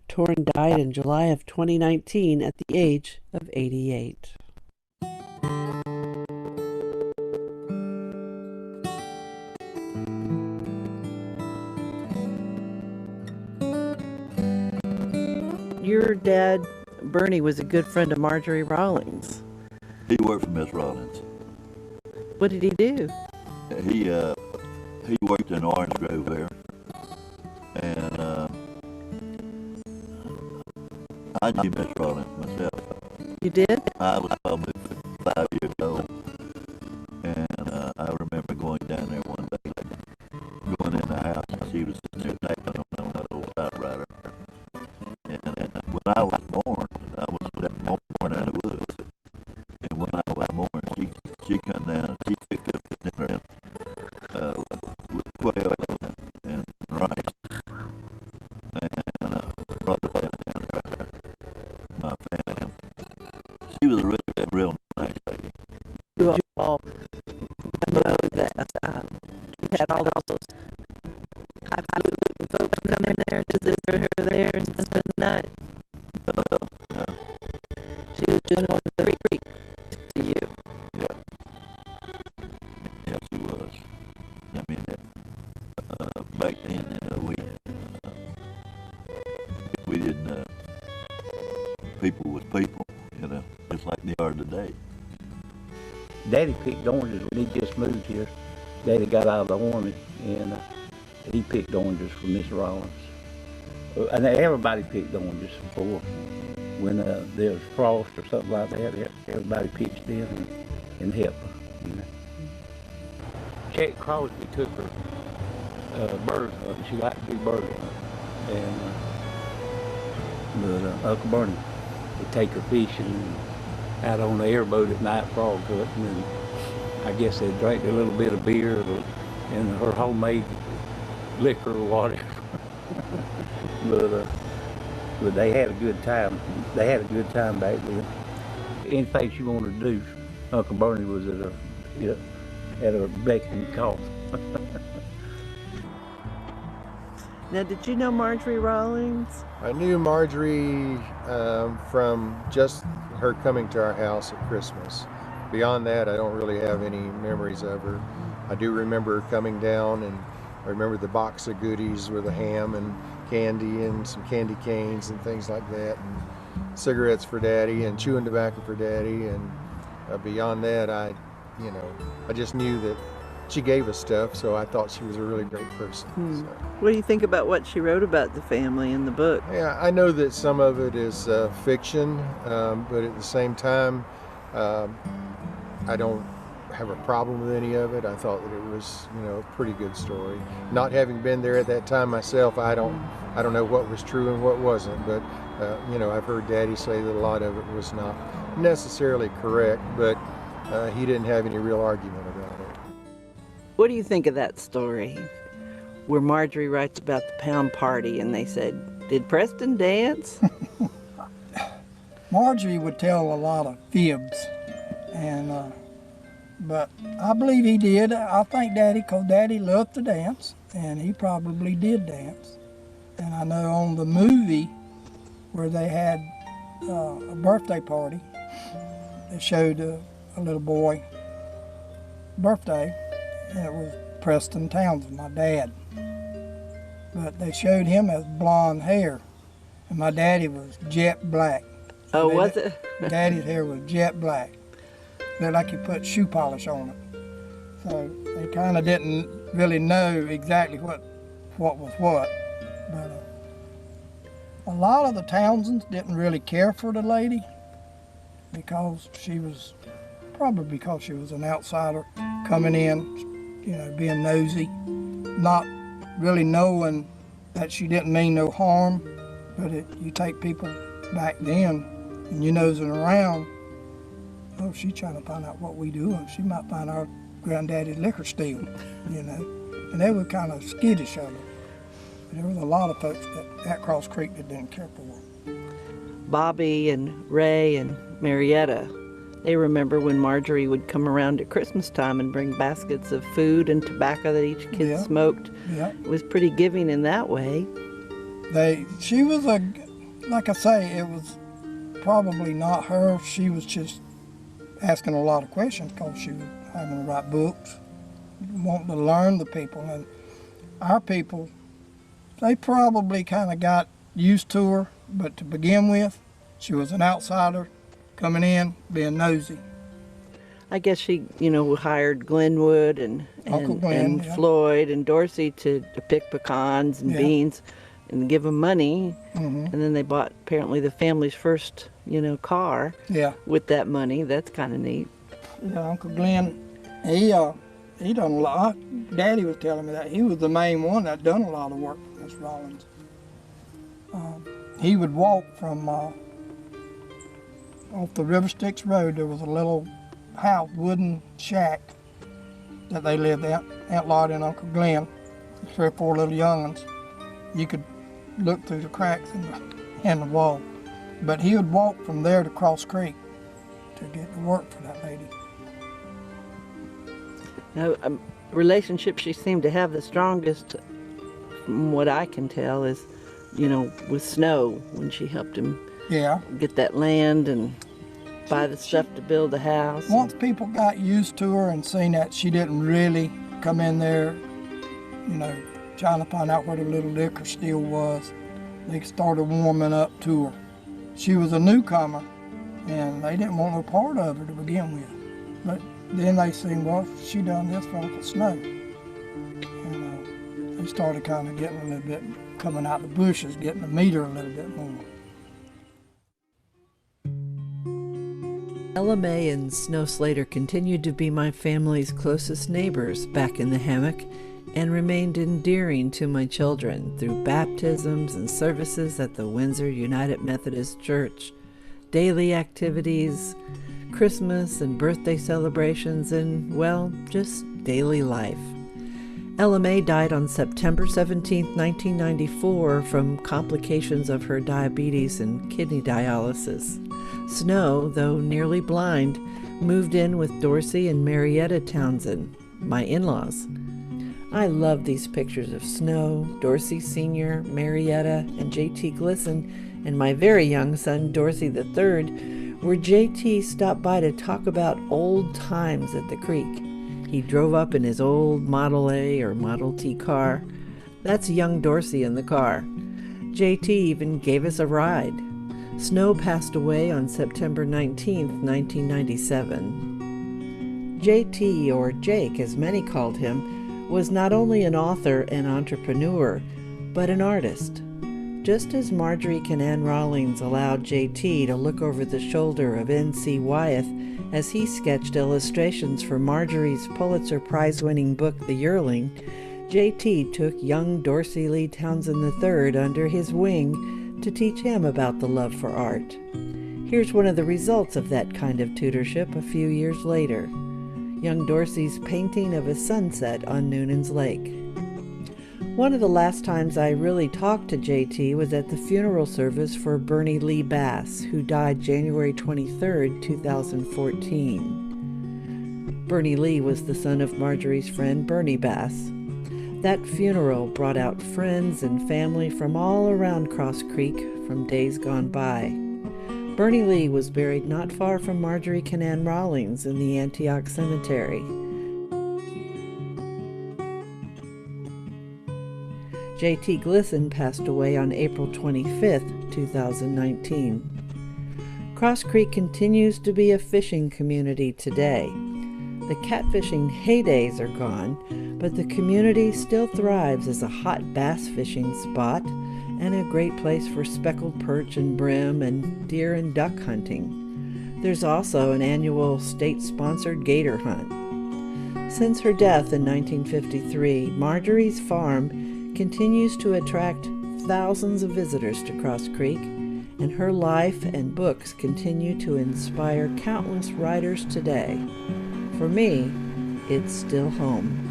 Torn died in July of 2019 at the age of 88. your dad, Bernie, was a good friend of Marjorie Rawlings. He worked for Miss Rawlings. What did he do? He worked in Orange Grove there, and I knew Miss Rawlings myself. You did? I was probably 5 years old, and I remember going down there one day, going in the house, and she was sitting there typing on that old typewriter. And when I was born, I was born in the woods. And when I was born, she come down, she picked up the dinner with quail and rice, and brought it down there, my family. She was a real nice lady. You all know that you had all those high-looking folks come in there to visit her there and spend the night. She was just on the creek to you. Yeah. Yeah, she was. I mean, back then, we didn't, people was people, just like they are today. Daddy picked oranges when he just moved here. Daddy got out of the Army, and he picked oranges for Miss Rawlings. And everybody picked oranges before. When there was frost or something like that, everybody pitched in and helped her. Jack Crosby took her bird hunting. She liked to do bird hunting. But Uncle Bernie would take her fishing out on the airboat at night, frog hunting, and I guess they drank a little bit of beer and her homemade liquor or whatever. But they had a good time. They had a good time back then. Anything she wanted to do, Uncle Bernie was at her beck and call. Now, did you know Marjorie Rawlings? I knew Marjorie from just her coming to our house at Christmas. Beyond that, I don't really have any memories of her. I do remember her coming down, and I remember the box of goodies with a ham and candy and some candy canes and things like that, and cigarettes for Daddy and chewing tobacco for Daddy. And beyond that, I just knew that she gave us stuff, so I thought she was a really great person. So. What do you think about what she wrote about the family in the book? Yeah, I know that some of it is fiction, but at the same time, I don't have a problem with any of it. I thought that it was, a pretty good story. Not having been there at that time myself, I don't know what was true and what wasn't, but I've heard Daddy say that a lot of it was not necessarily correct, but he didn't have any real argument about it. What do you think of that story where Marjorie writes about the pound party and they said, "Did Preston dance?" Marjorie would tell a lot of fibs, and but I believe he did. I think because Daddy loved to dance, and he probably did dance. And I know on the movie where they had a birthday party, they showed a little boy birthday, and it was Preston Townsend, my dad. But they showed him as blonde hair, and my daddy was jet black. Oh, was it? Daddy's hair was jet black. Looked like he put shoe polish on it. So they kind of didn't really know exactly what was what. But a lot of the Townsends didn't really care for the lady because she was an outsider coming in, being nosy, not really knowing that she didn't mean no harm. But you take people back then and you nosing around, oh, she's trying to find out what we do, and she might find our granddaddy's liquor stealing, And they were kind of skittish of it. But there was a lot of folks at Cross Creek that didn't care for her. Bobby and Ray and Marietta, they remember when Marjorie would come around at Christmas time and bring baskets of food and tobacco that each kid smoked. Yeah. It was pretty giving in that way. She was like I say, it was probably not her. She was just asking a lot of questions because she was having to write books, wanting to learn the people. And our people, they probably kind of got used to her but to begin with, she was an outsider coming in, being nosy. I guess she, hired Glenwood and Uncle Glenn, yeah. Floyd and Dorsey to pick pecans and Yeah. beans and give them money. Mhm. And then they bought apparently the family's first, car Yeah. with that money. That's kind of neat. Yeah, Uncle Glenn, he done a lot. Daddy was telling me that he was the main one that done a lot of work for Miss Rawlings. He would walk from off the River Styx Road. There was a little house, wooden shack that they lived at. Aunt Lottie and Uncle Glenn, 3 or 4 little young'uns. You could look through the cracks in the wall. But he would walk from there to Cross Creek to get to work for that lady. Now, a relationship she seemed to have the strongest, from what I can tell, is, with Snow, when she helped him Yeah. get that land and buy the stuff to build the house. Once people got used to her and seen that she didn't really come in there, trying to find out where the little liquor still was, they started warming up to her. She was a newcomer, and they didn't want no part of her to begin with. But then they seen, well, she done this for Uncle Snow. And they started kind of getting a little bit, coming out the bushes, getting to meet her a little bit more. Ella Mae and Snow Slater continued to be my family's closest neighbors back in the hammock and remained endearing to my children through baptisms and services at the Windsor United Methodist Church, daily activities, Christmas and birthday celebrations, and, well, just daily life. Ella Mae died on September 17, 1994 from complications of her diabetes and kidney dialysis. Snow, though nearly blind, moved in with Dorsey and Marietta Townsend, my in-laws. I love these pictures of Snow, Dorsey Sr., Marietta, and J.T. Glisson, and my very young son, Dorsey III, where J.T. stopped by to talk about old times at the creek. He drove up in his old Model A or Model T car. That's young Dorsey in the car. J.T. even gave us a ride. Snow passed away on September 19, 1997. J.T., or Jake as many called him, was not only an author and entrepreneur, but an artist. Just as Marjorie Kinnan Rawlings allowed J.T. to look over the shoulder of N.C. Wyeth as he sketched illustrations for Marjorie's Pulitzer Prize-winning book, The Yearling, J.T. took young Dorsey Lee Townsend III under his wing to teach him about the love for art. Here's one of the results of that kind of tutorship a few years later. Young Dorsey's painting of a sunset on Noonan's Lake. One of the last times I really talked to J.T. was at the funeral service for Bernie Lee Bass, who died January 23, 2014. Bernie Lee was the son of Marjorie's friend Bernie Bass. That funeral brought out friends and family from all around Cross Creek from days gone by. Bernie Lee was buried not far from Marjorie Kinnan Rawlings in the Antioch Cemetery. J.T. Glisson passed away on April 25, 2019. Cross Creek continues to be a fishing community today. The catfishing heydays are gone, but the community still thrives as a hot bass fishing spot and a great place for speckled perch and brim and deer and duck hunting. There's also an annual state-sponsored gator hunt. Since her death in 1953, Marjorie's farm continues to attract thousands of visitors to Cross Creek, and her life and books continue to inspire countless writers today. For me, it's still home.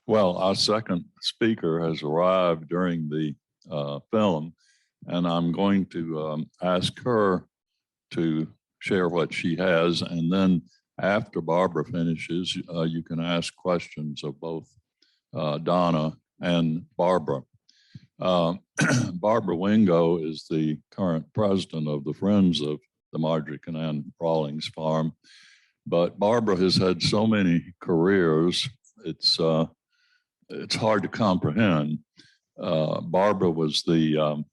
Well, our second speaker has arrived during the film, and I'm going to ask her to share what she has, and then after Barbara finishes, you can ask questions of both Donna and Barbara. Barbara Wingo is the current president of the Friends of the Marjorie Kinnan Rawlings Farm, but Barbara has had so many careers, it's hard to comprehend. Barbara was the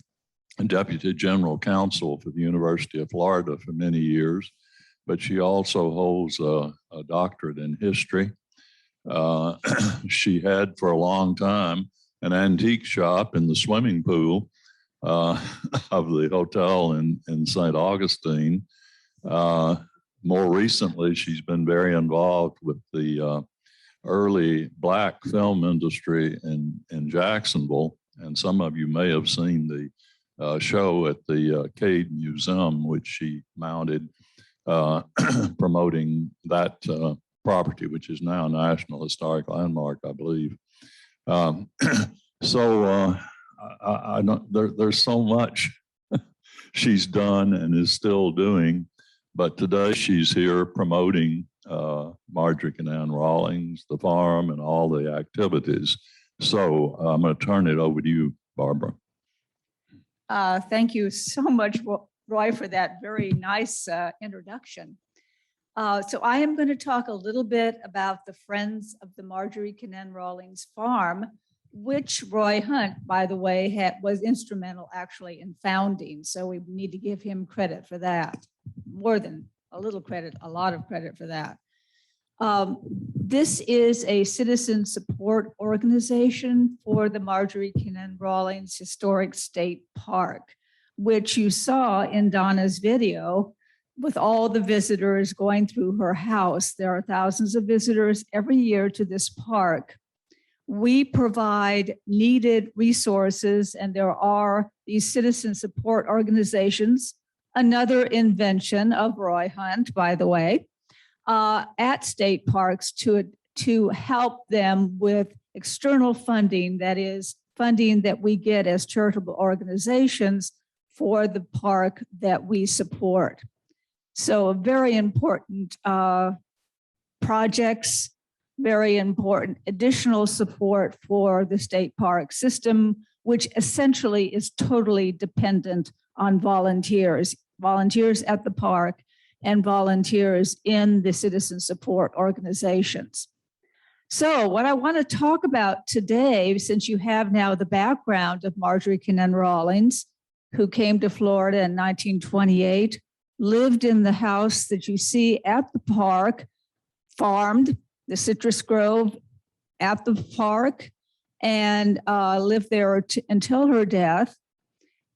Deputy General Counsel for the University of Florida for many years, but she also holds a doctorate in history. She had for a long time an antique shop in the swimming pool of the hotel in St. Augustine. More recently, she's been very involved with the early Black film industry in Jacksonville, and some of you may have seen the show at the Cade Museum, which she mounted, promoting that property, which is now a National Historic Landmark, I believe. So I don't, there's so much she's done and is still doing, but today she's here promoting Marjorie Kinnan Rawlings, the farm, and all the activities. So I'm going to turn it over to you, Barbara. Thank you so much, Roy, for that very nice introduction. So I am going to talk a little bit about the Friends of the Marjorie Kinnan Rawlings Farm, which Roy Hunt, by the way, was instrumental actually in founding. So we need to give him credit for that. More than a little credit, a lot of credit for that. This is a citizen support organization for the Marjorie Kinnan Rawlings Historic State Park, which you saw in Donna's video with all the visitors going through her house. There are thousands of visitors every year to this park. We provide needed resources, and there are these citizen support organizations, another invention of Roy Hunt, by the way, at state parks to help them with external funding, that is funding that we get as charitable organizations for the park that we support. So very important projects, very important additional support for the state park system, which essentially is totally dependent on volunteers at the park and volunteers in the citizen support organizations. So what I want to talk about today, since you have now the background of Marjorie Kinnan Rawlings, who came to Florida in 1928, lived in the house that you see at the park, farmed the citrus grove at the park, and lived there until her death,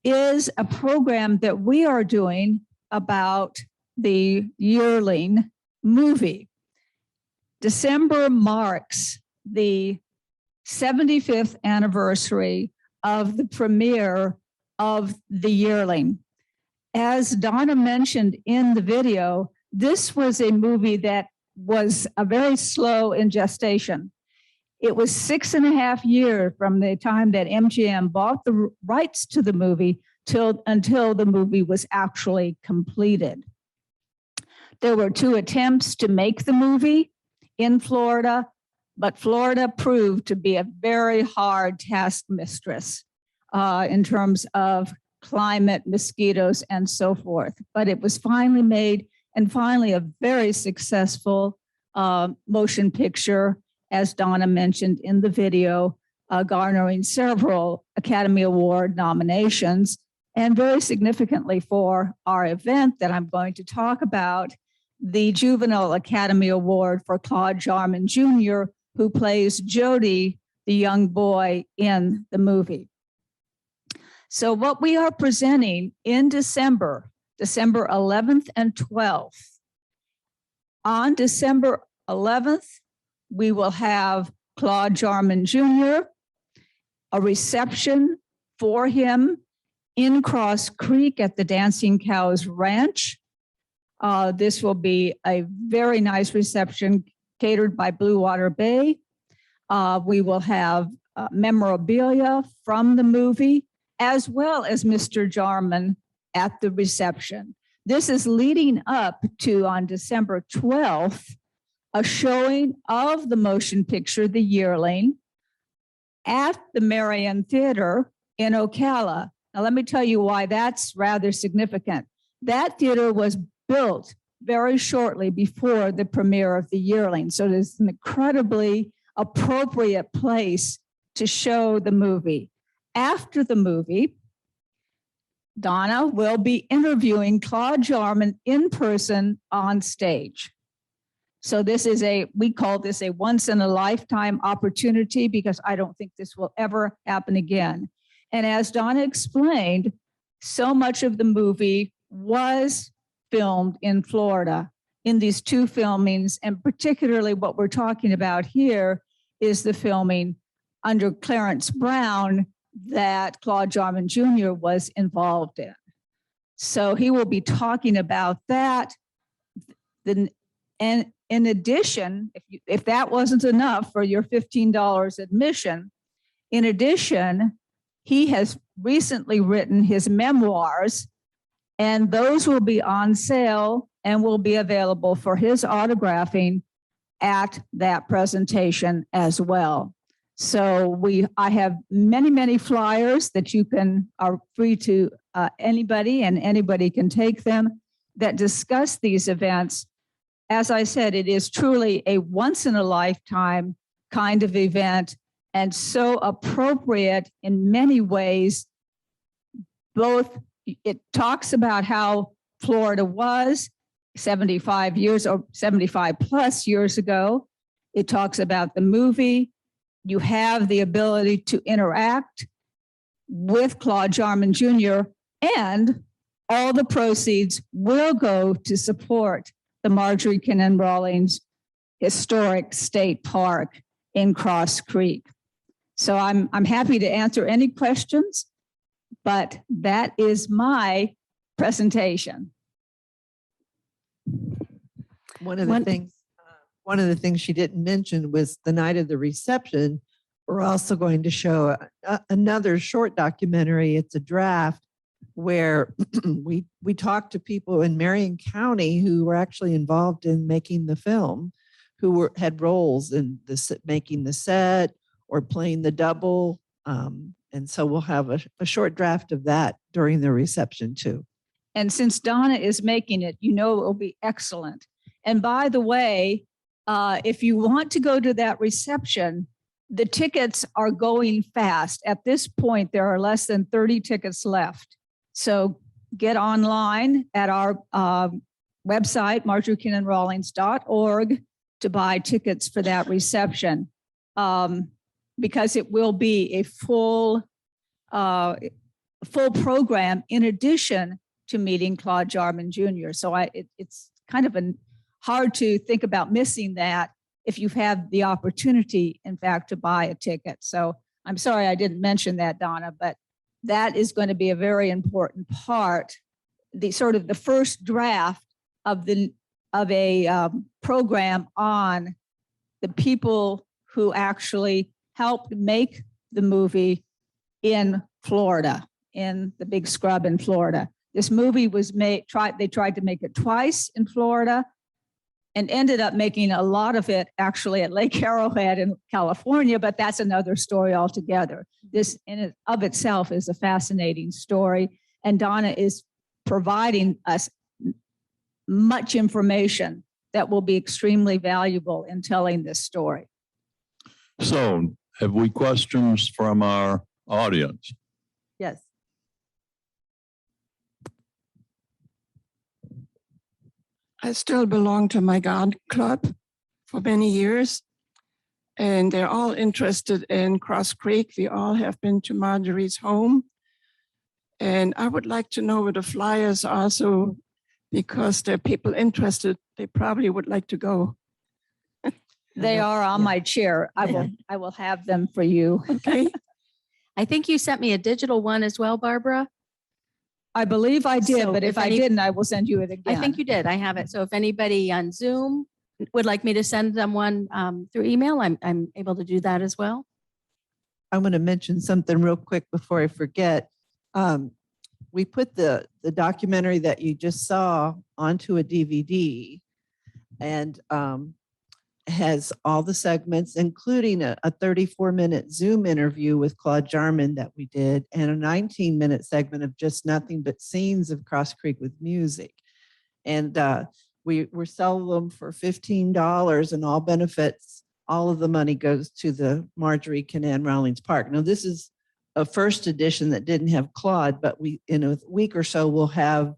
is a program that we are doing about the yearling movie. December marks the 75th anniversary of the premiere of The Yearling. As Donna mentioned in the video, this was a movie that was very slow in gestation. It was 6.5 years from the time that MGM bought the rights to the movie until the movie was actually completed. There were 2 attempts to make the movie in Florida, but Florida proved to be a very hard taskmistress in terms of climate, mosquitoes, and so forth. But it was finally made, and finally a very successful motion picture, as Donna mentioned in the video, garnering several Academy Award nominations, and very significantly for our event that I'm going to talk about, the Juvenile Academy Award for Claude Jarman Jr., who plays Jody, the young boy in the movie. So what we are presenting in December 11th and 12th. On December 11th, we will have Claude Jarman Jr., a reception for him in Cross Creek at the Dancing Cows Ranch. This will be a very nice reception catered by Blue Water Bay. We will have memorabilia from the movie, as well as Mr. Jarman at the reception. This is leading up to, on December 12th, a showing of the motion picture, The Yearling, at the Marion Theater in Ocala. Now, let me tell you why that's rather significant. That theater was built very shortly before the premiere of The Yearling. So it is an incredibly appropriate place to show the movie. After the movie, Donna will be interviewing Claude Jarman in person on stage. So this is we call this a once in a lifetime opportunity, because I don't think this will ever happen again. And as Donna explained, so much of the movie was filmed in Florida in these two filmings, and particularly what we're talking about here is the filming under Clarence Brown that Claude Jarman Jr. was involved in. So he will be talking about that. And in addition, if that wasn't enough for your $15 admission, in addition, he has recently written his memoirs, and those will be on sale and will be available for his autographing at that presentation as well. So I have many, many flyers that are free to anybody, and anybody can take them, that discuss these events. As I said, it is truly a once in a lifetime kind of event, and so appropriate in many ways. Both, it talks about how Florida was 75 years or 75 plus years ago. It talks about the movie. You have the ability to interact with Claude Jarman Jr., and all the proceeds will go to support the Marjorie Kinnan Rawlings Historic State Park in Cross Creek. So I'm happy to answer any questions, but that is my presentation. One of the things she didn't mention was the night of the reception. We're also going to show another short documentary. It's a draft where we talked to people in Marion County who were actually involved in making the film, who had roles in making the set or playing the double. And so we'll have a short draft of that during the reception too. And since Donna is making it, it will be excellent. And by the way, if you want to go to that reception, the tickets are going fast. At this point, there are less than 30 tickets left. So get online at our website, marjoriekinnanrawlings.org, to buy tickets for that reception, because it will be a full program in addition to meeting Claude Jarman Jr. So it's kind of hard to think about missing that if you've had the opportunity, in fact, to buy a ticket. So I'm sorry I didn't mention that, Donna, but that is going to be a very important part, the first draft of a program on the people who actually helped make the movie in Florida, in the Big Scrub in Florida. This movie was made, they tried to make it twice in Florida and ended up making a lot of it actually at Lake Arrowhead in California, but that's another story altogether. This in and of itself is a fascinating story, and Donna is providing us much information that will be extremely valuable in telling this story. So, have we questions from our audience? Yes. I still belong to my garden club for many years, and they're all interested in Cross Creek. We all have been to Marjorie's home, and I would like to know where the flyers are, so because there are people interested, they probably would like to go. They are on my chair. I will have them for you. Okay. I think you sent me a digital one as well, Barbara. I believe I did, So but if I didn't, I will send you it again. I think you did. I have it. So if anybody on Zoom would like me to send them one through email, I'm able to do that as well. I'm going to mention something real quick before I forget. We put the documentary that you just saw onto a DVD, and has all the segments, including a 34-minute Zoom interview with Claude Jarman that we did, and a 19-minute segment of just nothing but scenes of Cross Creek with music. And we're selling them for $15, and all benefits, all of the money goes to the Marjorie Kinnan Rawlings Park. Now, this is a first edition that didn't have Claude, but we, in a week or so, we'll have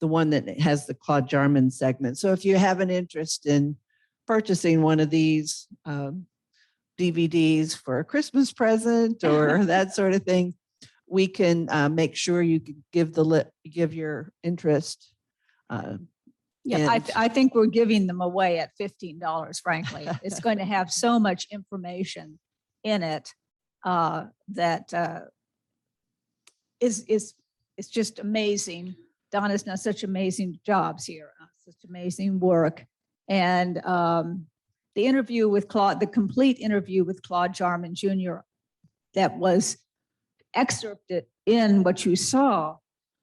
the one that has the Claude Jarman segment. So if you have an interest in purchasing one of these DVDs for a Christmas present or that sort of thing, we can make sure you can give your interest. Yeah, I think we're giving them away at $15, frankly. It's going to have so much information in it that is just amazing. Donna's done such amazing jobs here, such amazing work. And the interview with Claude, the complete interview with Claude Jarman Jr. that was excerpted in what you saw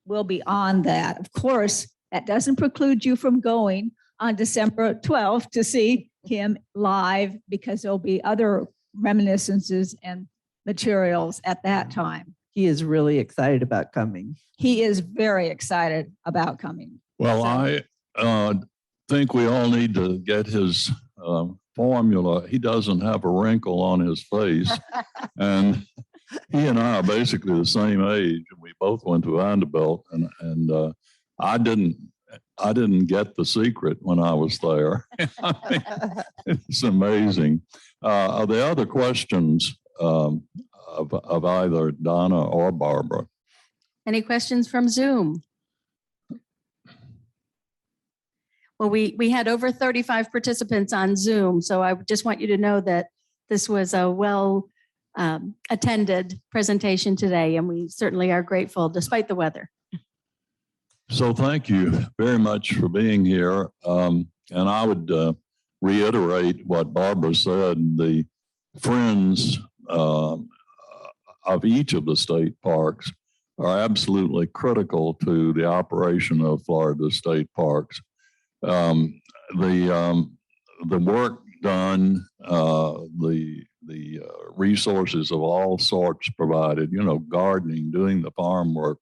will be on that. Of course, that doesn't preclude you from going on December 12th to see him live, because there'll be other reminiscences and materials at that time. He is really excited about coming. He is very excited about coming. Well, I think we all need to get his formula. He doesn't have a wrinkle on his face. And he and I are basically the same age. And we both went to Vanderbilt. And I didn't get the secret when I was there. I mean, it's amazing. Are there other questions of either Donna or Barbara? Any questions from Zoom? Well, we had over 35 participants on Zoom, so I just want you to know that this was a well attended presentation today, and we certainly are grateful despite the weather. So thank you very much for being here. And I would reiterate what Barbara said. The friends of each of the state parks are absolutely critical to the operation of Florida State Parks. The work done, the resources of all sorts provided, gardening, doing the farm work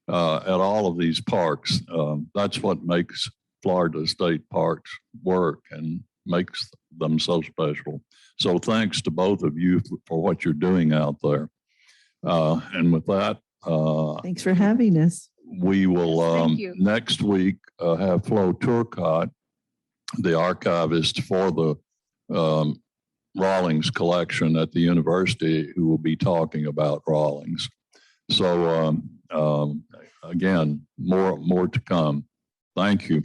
at all of these parks. That's what makes Florida State Parks work and makes them so special. So thanks to both of you for what you're doing out there. And with that, thanks for having us. We will next week have Flo Turcotte, the archivist for the Rawlings collection at the university, who will be talking about Rawlings. So again, more to come. Thank you.